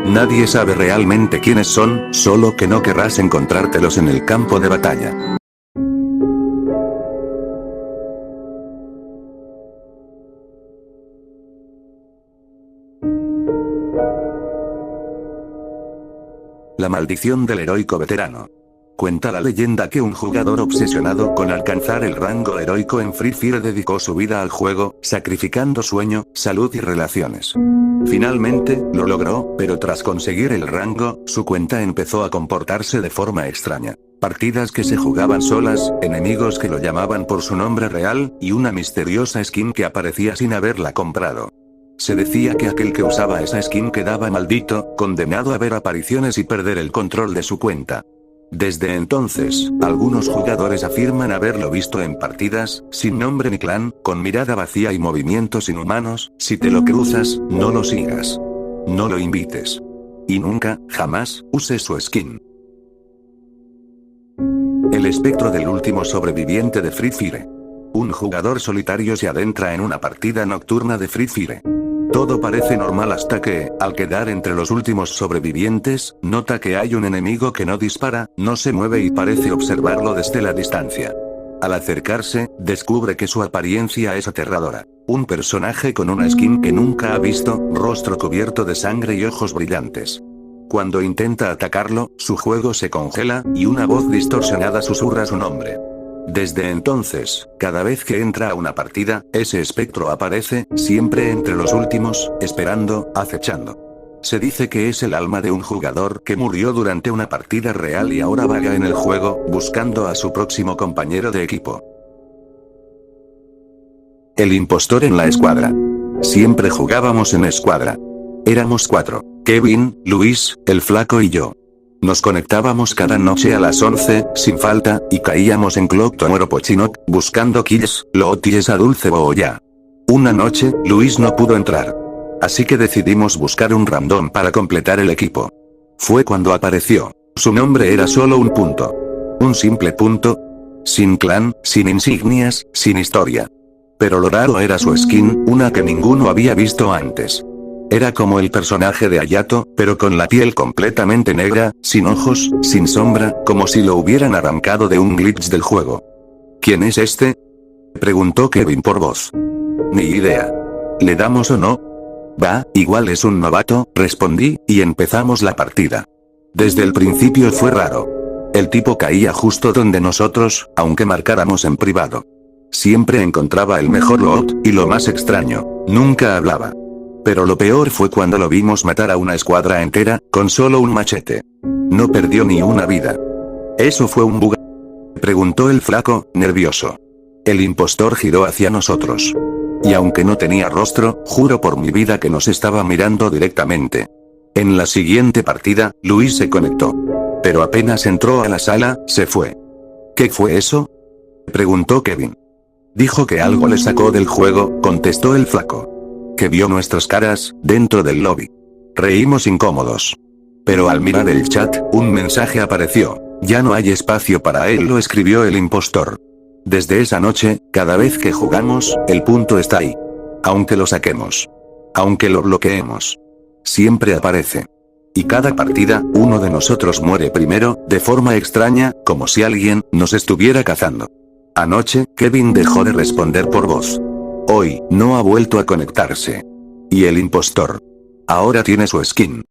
Nadie sabe realmente quiénes son, solo que no querrás encontrártelos en el campo de batalla. La maldición del heroico veterano. Cuenta la leyenda que un jugador obsesionado con alcanzar el rango heroico en Free Fire dedicó su vida al juego, sacrificando sueño, salud y relaciones. Finalmente, lo logró, pero tras conseguir el rango, su cuenta empezó a comportarse de forma extraña. Partidas que se jugaban solas, enemigos que lo llamaban por su nombre real, y una misteriosa skin que aparecía sin haberla comprado. Se decía que aquel que usaba esa skin quedaba maldito, condenado a ver apariciones y perder el control de su cuenta. Desde entonces, algunos jugadores afirman haberlo visto en partidas, sin nombre ni clan, con mirada vacía y movimientos inhumanos. Si te lo cruzas, no lo sigas. No lo invites. Y nunca, jamás, uses su skin. El espectro del último sobreviviente de Free Fire. Un jugador solitario se adentra en una partida nocturna de Free Fire. Todo parece normal hasta que, al quedar entre los últimos sobrevivientes, nota que hay un enemigo que no dispara, no se mueve y parece observarlo desde la distancia. Al acercarse, descubre que su apariencia es aterradora. Un personaje con una skin que nunca ha visto, rostro cubierto de sangre y ojos brillantes. Cuando intenta atacarlo, su juego se congela, y una voz distorsionada susurra su nombre. Desde entonces, cada vez que entra a una partida, ese espectro aparece, siempre entre los últimos, esperando, acechando. Se dice que es el alma de un jugador que murió durante una partida real y ahora vaga en el juego, buscando a su próximo compañero de equipo. El impostor en la escuadra. Siempre jugábamos en escuadra. Éramos 4, Kevin, Luis, el flaco y yo. Nos conectábamos cada noche a las 11, sin falta, y caíamos en Clock Tower o Pochinok, buscando kills, loties a Dulce Boya. Una noche, Luis no pudo entrar. Así que decidimos buscar un random para completar el equipo. Fue cuando apareció. Su nombre era solo un punto. Un simple punto. Sin clan, sin insignias, sin historia. Pero lo raro era su skin, una que ninguno había visto antes. Era como el personaje de Hayato, pero con la piel completamente negra, sin ojos, sin sombra, como si lo hubieran arrancado de un glitch del juego. ¿Quién es este?, preguntó Kevin por voz. Ni idea. ¿Le damos o no? Va, igual es un novato, respondí, y empezamos la partida. Desde el principio fue raro. El tipo caía justo donde nosotros, aunque marcáramos en privado. Siempre encontraba el mejor loot, y lo más extraño, nunca hablaba. Pero lo peor fue cuando lo vimos matar a una escuadra entera, con solo un machete. No perdió ni una vida. ¿Eso fue un bug?, preguntó el flaco, nervioso. El impostor giró hacia nosotros. Y aunque no tenía rostro, juro por mi vida que nos estaba mirando directamente. En la siguiente partida, Luis se conectó. Pero apenas entró a la sala, se fue. ¿Qué fue eso?, preguntó Kevin. Dijo que algo le sacó del juego, contestó el flaco. Que vio nuestras caras, dentro del lobby. Reímos incómodos. Pero al mirar el chat, un mensaje apareció. Ya no hay espacio para él, lo escribió el impostor. Desde esa noche, cada vez que jugamos, el punto está ahí. Aunque lo saquemos. Aunque lo bloqueemos. Siempre aparece. Y cada partida, uno de nosotros muere primero, de forma extraña, como si alguien nos estuviera cazando. Anoche, Kevin dejó de responder por voz. Hoy, no ha vuelto a conectarse. Y el impostor. Ahora tiene su skin.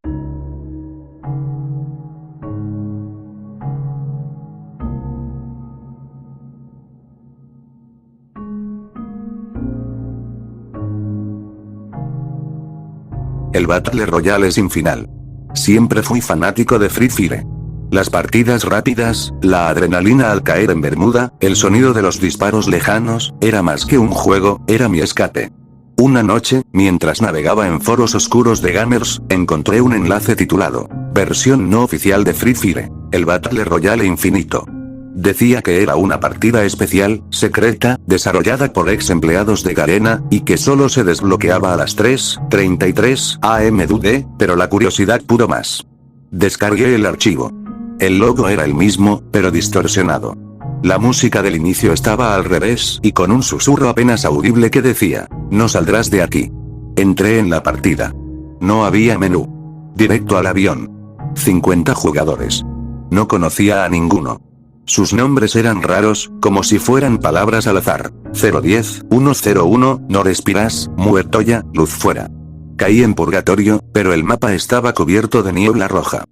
El Battle Royale es sin final. Siempre fui fanático de Free Fire. Las partidas rápidas, la adrenalina al caer en Bermuda, el sonido de los disparos lejanos, era más que un juego, era mi escape. Una noche, mientras navegaba en foros oscuros de gamers, encontré un enlace titulado, versión no oficial de Free Fire, el Battle Royale infinito. Decía que era una partida especial, secreta, desarrollada por ex empleados de Garena, y que solo se desbloqueaba a las 3:33 am DUD, pero la curiosidad pudo más. Descargué el archivo. El logo era el mismo, pero distorsionado. La música del inicio estaba al revés y con un susurro apenas audible que decía, "No saldrás de aquí". Entré en la partida. No había menú. Directo al avión. 50 jugadores. No conocía a ninguno. Sus nombres eran raros, como si fueran palabras al azar. 010, 101, no respiras, muerto ya, luz fuera. Caí en purgatorio, pero el mapa estaba cubierto de niebla roja.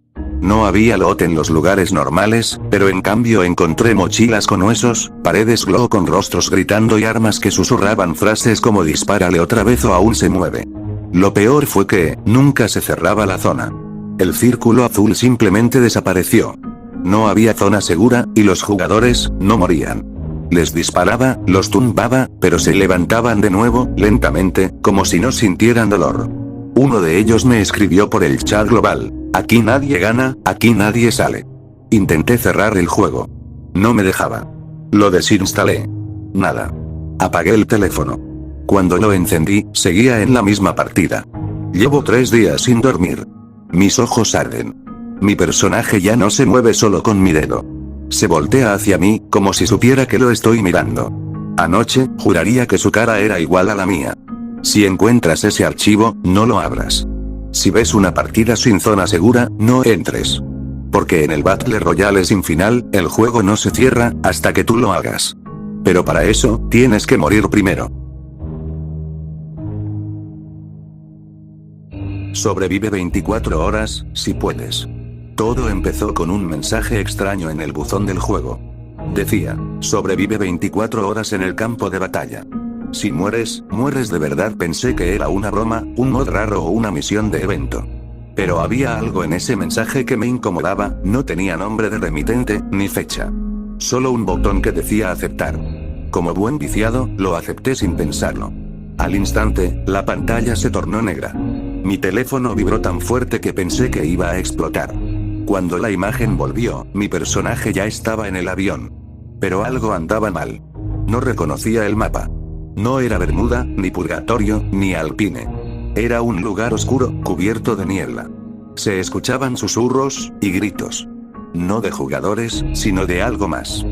No había loot en los lugares normales, pero en cambio encontré mochilas con huesos, paredes glow con rostros gritando y armas que susurraban frases como "dispárale otra vez o aún se mueve". Lo peor fue que, nunca se cerraba la zona. El círculo azul simplemente desapareció. No había zona segura, y los jugadores, no morían. Les disparaba, los tumbaba, pero se levantaban de nuevo, lentamente, como si no sintieran dolor. Uno de ellos me escribió por el chat global: "Aquí nadie gana, aquí nadie sale". Intenté cerrar el juego. No me dejaba. Lo desinstalé. Nada. Apagué el teléfono. Cuando lo encendí, seguía en la misma partida. Llevo 3 días sin dormir. Mis ojos arden. Mi personaje ya no se mueve solo con mi dedo. Se voltea hacia mí, como si supiera que lo estoy mirando. Anoche, juraría que su cara era igual a la mía. Si encuentras ese archivo, no lo abras. Si ves una partida sin zona segura, no entres. Porque en el Battle Royale sin final, el juego no se cierra, hasta que tú lo hagas. Pero para eso, tienes que morir primero. Sobrevive 24 horas, si puedes. Todo empezó con un mensaje extraño en el buzón del juego. Decía: "Sobrevive 24 horas en el campo de batalla. Si mueres, mueres de verdad". Pensé que era una broma, un mod raro o una misión de evento. Pero había algo en ese mensaje que me incomodaba, no tenía nombre de remitente, ni fecha. Solo un botón que decía aceptar. Como buen viciado, lo acepté sin pensarlo. Al instante, la pantalla se tornó negra. Mi teléfono vibró tan fuerte que pensé que iba a explotar. Cuando la imagen volvió, mi personaje ya estaba en el avión. Pero algo andaba mal. No reconocía el mapa. No era Bermuda, ni Purgatorio, ni Alpine. Era un lugar oscuro, cubierto de niebla. Se escuchaban susurros y gritos. No de jugadores, sino de algo más.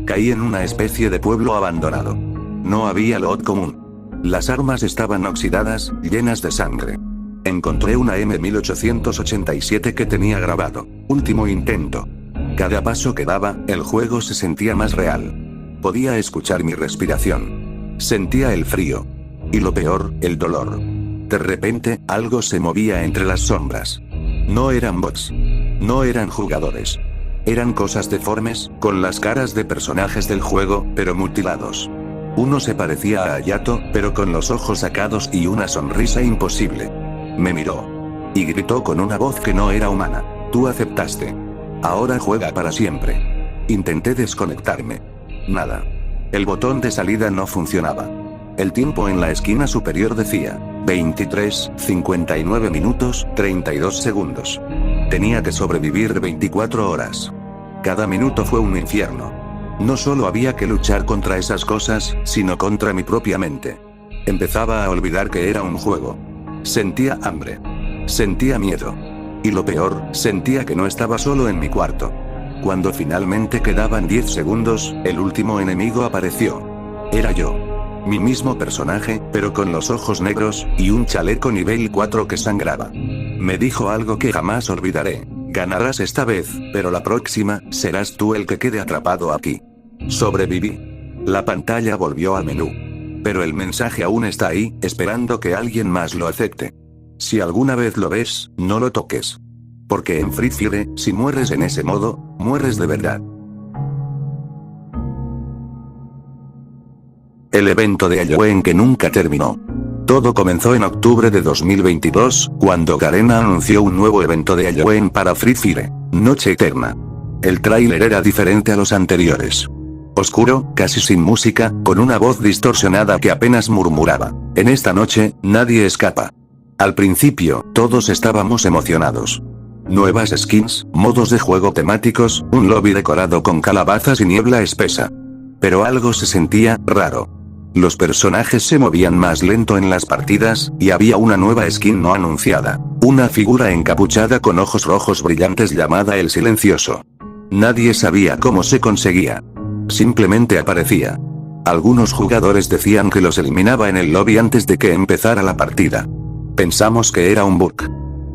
Caí en una especie de pueblo abandonado. No había loot común. Las armas estaban oxidadas, llenas de sangre. Encontré una M1887 que tenía grabado: "Último intento". Cada paso que daba, el juego se sentía más real. Podía escuchar mi respiración. Sentía el frío. Y lo peor, el dolor. De repente, algo se movía entre las sombras. No eran bots. No eran jugadores. Eran cosas deformes, con las caras de personajes del juego, pero mutilados. Uno se parecía a Hayato, pero con los ojos sacados y una sonrisa imposible. Me miró. Y gritó con una voz que no era humana: "Tú aceptaste. Ahora juega para siempre". Intenté desconectarme. Nada. El botón de salida no funcionaba. El tiempo en la esquina superior decía: 23:59 minutos, 32 segundos. Tenía que sobrevivir 24 horas. Cada minuto fue un infierno. No solo había que luchar contra esas cosas, sino contra mi propia mente. Empezaba a olvidar que era un juego. Sentía hambre. Sentía miedo. Y lo peor, sentía que no estaba solo en mi cuarto. Cuando finalmente quedaban 10 segundos, el último enemigo apareció. Era yo. Mi mismo personaje, pero con los ojos negros, y un chaleco nivel 4 que sangraba. Me dijo algo que jamás olvidaré: "Ganarás esta vez, pero la próxima, serás tú el que quede atrapado aquí". Sobreviví. La pantalla volvió al menú. Pero el mensaje aún está ahí, esperando que alguien más lo acepte. Si alguna vez lo ves, no lo toques. Porque en Free Fire, si mueres en ese modo, mueres de verdad. El evento de Halloween que nunca terminó. Todo comenzó en octubre de 2022, cuando Garena anunció un nuevo evento de Halloween para Free Fire: Noche Eterna. El tráiler era diferente a los anteriores. Oscuro, casi sin música, con una voz distorsionada que apenas murmuraba: "En esta noche, nadie escapa". Al principio, todos estábamos emocionados. Nuevas skins, modos de juego temáticos, un lobby decorado con calabazas y niebla espesa. Pero algo se sentía raro. Los personajes se movían más lento en las partidas, y había una nueva skin no anunciada. Una figura encapuchada con ojos rojos brillantes llamada el Silencioso. Nadie sabía cómo se conseguía. Simplemente aparecía. Algunos jugadores decían que los eliminaba en el lobby antes de que empezara la partida. Pensamos que era un bug.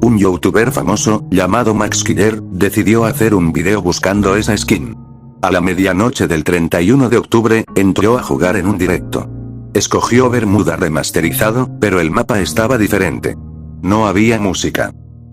Un youtuber famoso, llamado Max Killer, decidió hacer un video buscando esa skin. A la medianoche del 31 de octubre, entró a jugar en un directo. Escogió Bermuda remasterizado, pero el mapa estaba diferente. No había música.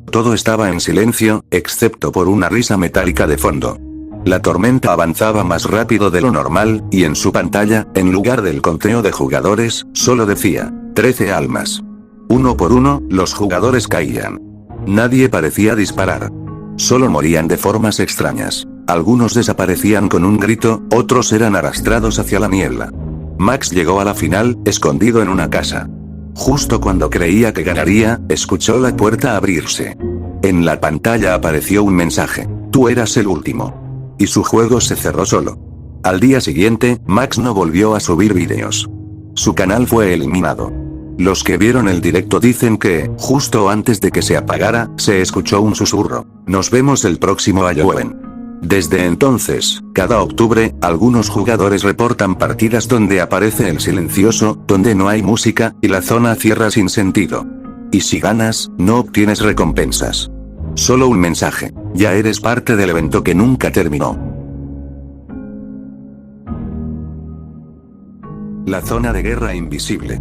Todo estaba en silencio, excepto por una risa metálica de fondo. La tormenta avanzaba más rápido de lo normal, y en su pantalla, en lugar del conteo de jugadores, solo decía, 13 almas. Uno por uno, los jugadores caían. Nadie parecía disparar. Solo morían de formas extrañas. Algunos desaparecían con un grito, otros eran arrastrados hacia la niebla. Max llegó a la final, escondido en una casa. Justo cuando creía que ganaría, escuchó la puerta abrirse. En la pantalla apareció un mensaje: tú eras el último. Y su juego se cerró solo. Al día siguiente, Max no volvió a subir vídeos. Su canal fue eliminado. Los que vieron el directo dicen que, justo antes de que se apagara, se escuchó un susurro: nos vemos el próximo Halloween. Desde entonces, cada octubre, algunos jugadores reportan partidas donde aparece el Silencioso, donde no hay música, y la zona cierra sin sentido. Y si ganas, no obtienes recompensas. Solo un mensaje: ya eres parte del evento que nunca terminó. La zona de guerra invisible.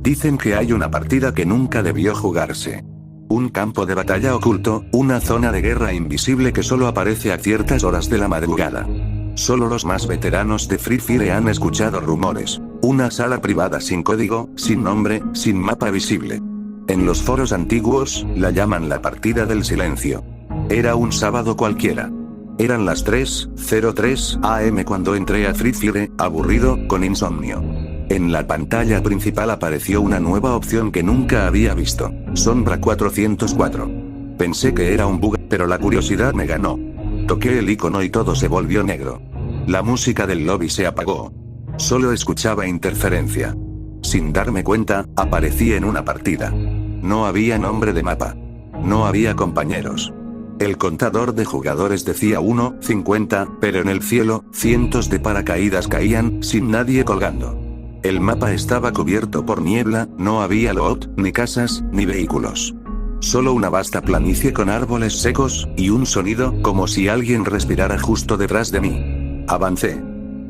Dicen que hay una partida que nunca debió jugarse. Un campo de batalla oculto, una zona de guerra invisible que solo aparece a ciertas horas de la madrugada. Solo los más veteranos de Free Fire han escuchado rumores. Una sala privada sin código, sin nombre, sin mapa visible. En los foros antiguos, la llaman la partida del silencio. Era un sábado cualquiera. Eran las 3:03 am cuando entré a Free Fire, aburrido, con insomnio. En la pantalla principal apareció una nueva opción que nunca había visto: Sombra 404. Pensé que era un bug, pero la curiosidad me ganó. Toqué el icono y todo se volvió negro. La música del lobby se apagó. Solo escuchaba interferencia. Sin darme cuenta, aparecí en una partida. No había nombre de mapa. No había compañeros. El contador de jugadores decía 1:50, pero en el cielo, cientos de paracaídas caían, sin nadie colgando. El mapa estaba cubierto por niebla, no había loot, ni casas, ni vehículos. Solo una vasta planicie con árboles secos, y un sonido, como si alguien respirara justo detrás de mí. Avancé.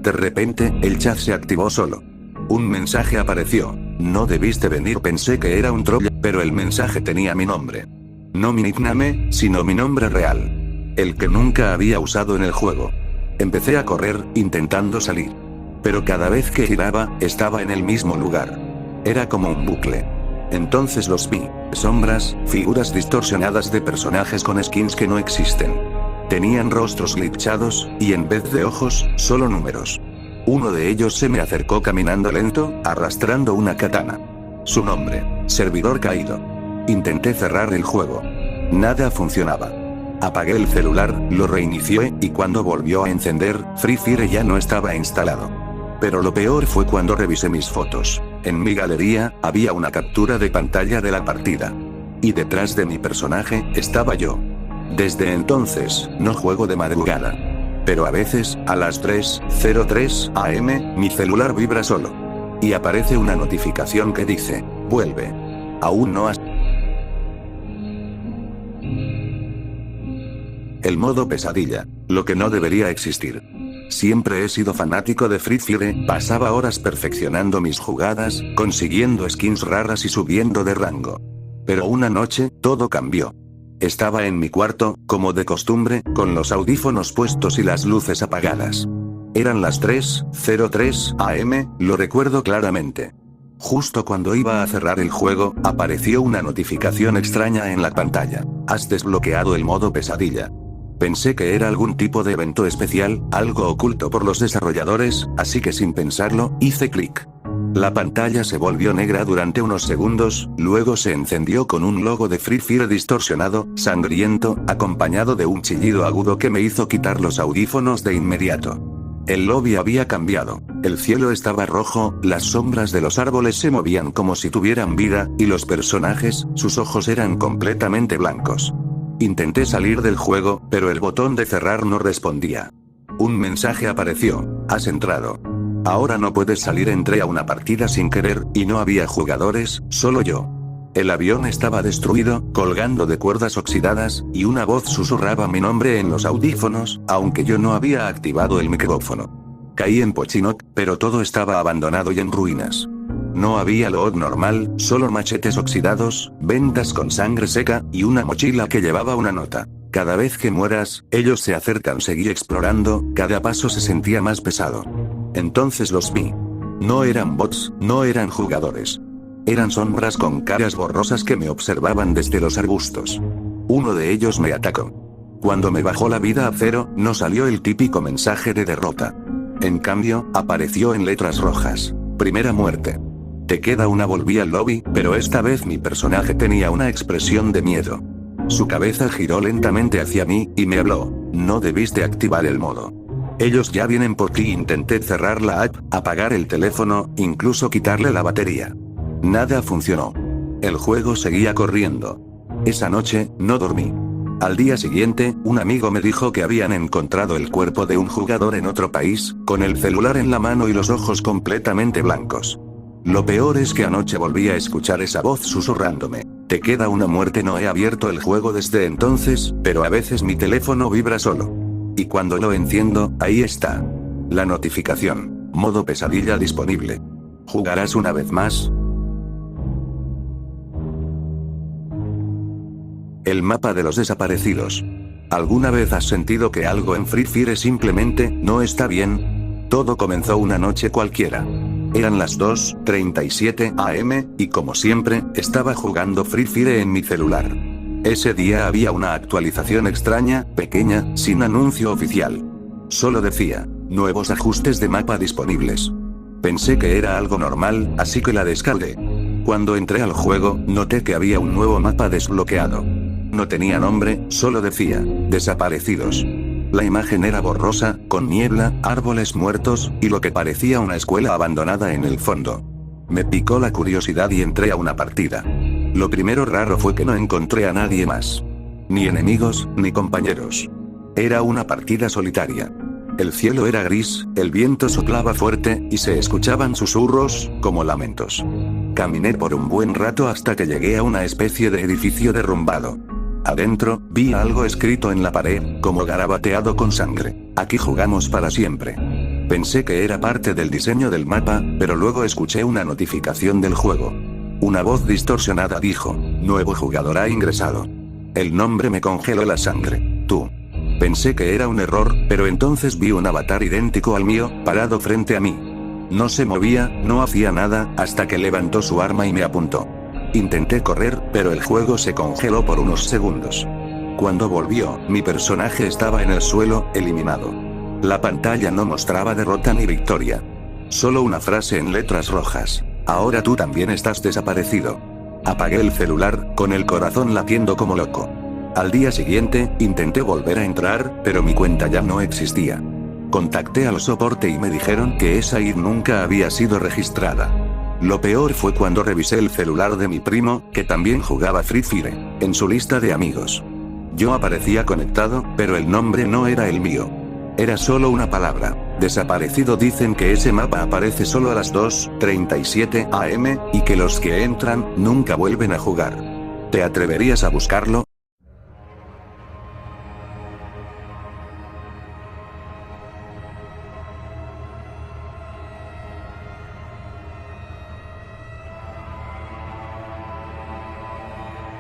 De repente, el chat se activó solo. Un mensaje apareció: no debiste venir. Pensé que era un troll, pero el mensaje tenía mi nombre. No mi nickname, sino mi nombre real. El que nunca había usado en el juego. Empecé a correr, intentando salir. Pero cada vez que giraba, estaba en el mismo lugar. Era como un bucle. Entonces los vi: sombras, figuras distorsionadas de personajes con skins que no existen. Tenían rostros glitchados, y en vez de ojos, solo números. Uno de ellos se me acercó caminando lento, arrastrando una katana. Su nombre: servidor caído. Intenté cerrar el juego. Nada funcionaba. Apagué el celular, lo reinicié, y cuando volvió a encender, Free Fire ya no estaba instalado. Pero lo peor fue cuando revisé mis fotos. En mi galería, había una captura de pantalla de la partida. Y detrás de mi personaje, estaba yo. Desde entonces, no juego de madrugada. Pero a veces, a las 3:03 am, mi celular vibra solo. Y aparece una notificación que dice: vuelve. Aún no has... El modo pesadilla. Lo que no debería existir. Siempre he sido fanático de Free Fire, pasaba horas perfeccionando mis jugadas, consiguiendo skins raras y subiendo de rango. Pero una noche, todo cambió. Estaba en mi cuarto, como de costumbre, con los audífonos puestos y las luces apagadas. Eran las 3:03 am, lo recuerdo claramente. Justo cuando iba a cerrar el juego, apareció una notificación extraña en la pantalla: has desbloqueado el modo pesadilla. Pensé que era algún tipo de evento especial, algo oculto por los desarrolladores, así que sin pensarlo, hice clic. La pantalla se volvió negra durante unos segundos, luego se encendió con un logo de Free Fire distorsionado, sangriento, acompañado de un chillido agudo que me hizo quitar los audífonos de inmediato. El lobby había cambiado. El cielo estaba rojo, las sombras de los árboles se movían como si tuvieran vida, y los personajes, sus ojos eran completamente blancos. Intenté salir del juego, pero el botón de cerrar no respondía. Un mensaje apareció. Has entrado. Ahora no puedes salir. Entré a una partida sin querer, y no había jugadores, solo yo. El avión estaba destruido, colgando de cuerdas oxidadas, y una voz susurraba mi nombre en los audífonos, aunque yo no había activado el micrófono. Caí en Pochinok, pero todo estaba abandonado y en ruinas. No había loot normal, solo machetes oxidados, vendas con sangre seca, y una mochila que llevaba una nota. Cada vez que mueras, ellos se acercan. Seguí explorando, cada paso se sentía más pesado. Entonces los vi. No eran bots, no eran jugadores. Eran sombras con caras borrosas que me observaban desde los arbustos. Uno de ellos me atacó. Cuando me bajó la vida a cero, no salió el típico mensaje de derrota. En cambio, apareció en letras rojas. Primera muerte. Te queda una. Volví al lobby, pero esta vez mi personaje tenía una expresión de miedo. Su cabeza giró lentamente hacia mí, y me habló. No debiste activar el modo. Ellos ya vienen por ti. Intenté cerrar la app, apagar el teléfono, incluso quitarle la batería. Nada funcionó. El juego seguía corriendo. Esa noche, no dormí. Al día siguiente, un amigo me dijo que habían encontrado el cuerpo de un jugador en otro país, con el celular en la mano y los ojos completamente blancos. Lo peor es que anoche volví a escuchar esa voz susurrándome. Te queda una muerte. No he abierto el juego desde entonces, pero a veces mi teléfono vibra solo. Y cuando lo enciendo, ahí está. La notificación. Modo pesadilla disponible. ¿Jugarás una vez más? El mapa de los desaparecidos. ¿Alguna vez has sentido que algo en Free Fire simplemente no está bien? Todo comenzó una noche cualquiera. Eran las 2:37 am, y como siempre, estaba jugando Free Fire en mi celular. Ese día había una actualización extraña, pequeña, sin anuncio oficial. Solo decía, nuevos ajustes de mapa disponibles. Pensé que era algo normal, así que la descargué. Cuando entré al juego, noté que había un nuevo mapa desbloqueado. No tenía nombre, solo decía, desaparecidos. La imagen era borrosa, con niebla, árboles muertos, y lo que parecía una escuela abandonada en el fondo. Me picó la curiosidad y entré a una partida. Lo primero raro fue que no encontré a nadie más. Ni enemigos, ni compañeros. Era una partida solitaria. El cielo era gris, el viento soplaba fuerte, y se escuchaban susurros, como lamentos. Caminé por un buen rato hasta que llegué a una especie de edificio derrumbado. Adentro, vi algo escrito en la pared, como garabateado con sangre. Aquí jugamos para siempre. Pensé que era parte del diseño del mapa, pero luego escuché una notificación del juego. Una voz distorsionada dijo, nuevo jugador ha ingresado. El nombre me congeló la sangre. Tú. Pensé que era un error, pero entonces vi un avatar idéntico al mío, parado frente a mí. No se movía, no hacía nada, hasta que levantó su arma y me apuntó. Intenté correr, pero el juego se congeló por unos segundos. Cuando volvió, mi personaje estaba en el suelo, eliminado. La pantalla no mostraba derrota ni victoria. Solo una frase en letras rojas. Ahora tú también estás desaparecido. Apagué el celular, con el corazón latiendo como loco. Al día siguiente, intenté volver a entrar, pero mi cuenta ya no existía. Contacté al soporte y me dijeron que esa ID nunca había sido registrada. Lo peor fue cuando revisé el celular de mi primo, que también jugaba Free Fire, en su lista de amigos. Yo aparecía conectado, pero el nombre no era el mío. Era solo una palabra, desaparecido. Dicen que ese mapa aparece solo a las 2:37 am, y que los que entran, nunca vuelven a jugar. ¿Te atreverías a buscarlo?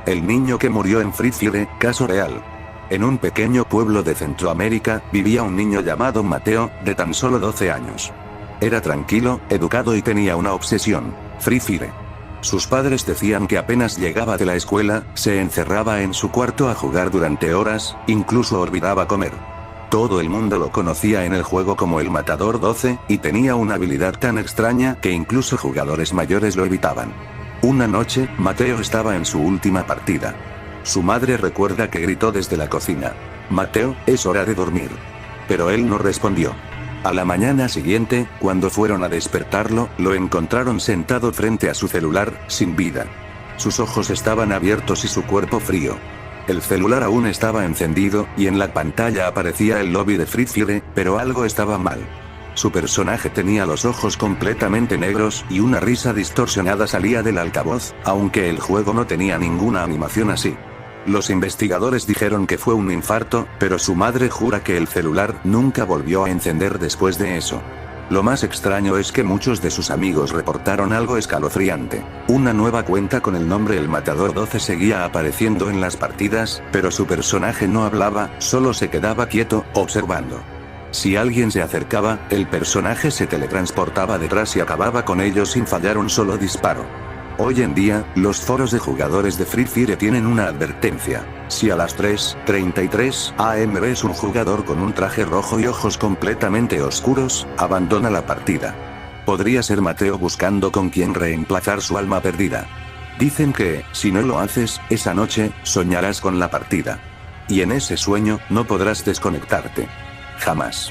El niño que murió en Free Fire, caso real. En un pequeño pueblo de Centroamérica, vivía un niño llamado Mateo, de tan solo 12 años. Era tranquilo, educado y tenía una obsesión, Free Fire. Sus padres decían que apenas llegaba de la escuela, se encerraba en su cuarto a jugar durante horas, incluso olvidaba comer. Todo el mundo lo conocía en el juego como el Matador 12, y tenía una habilidad tan extraña que incluso jugadores mayores lo evitaban. Una noche, Mateo estaba en su última partida. Su madre recuerda que gritó desde la cocina: «Mateo, es hora de dormir». Pero él no respondió. A la mañana siguiente, cuando fueron a despertarlo, lo encontraron sentado frente a su celular, sin vida. Sus ojos estaban abiertos y su cuerpo frío. El celular aún estaba encendido, y en la pantalla aparecía el lobby de Free Fire, pero algo estaba mal. Su personaje tenía los ojos completamente negros, y una risa distorsionada salía del altavoz, aunque el juego no tenía ninguna animación así. Los investigadores dijeron que fue un infarto, pero su madre jura que el celular nunca volvió a encender después de eso. Lo más extraño es que muchos de sus amigos reportaron algo escalofriante. Una nueva cuenta con el nombre El Matador 12 seguía apareciendo en las partidas, pero su personaje no hablaba, solo se quedaba quieto, observando. Si alguien se acercaba, el personaje se teletransportaba detrás y acababa con ellos sin fallar un solo disparo. Hoy en día, los foros de jugadores de Free Fire tienen una advertencia. Si a las 3:33 am ves un jugador con un traje rojo y ojos completamente oscuros, abandona la partida. Podría ser Mateo buscando con quién reemplazar su alma perdida. Dicen que, si no lo haces, esa noche, soñarás con la partida. Y en ese sueño, no podrás desconectarte. Jamás.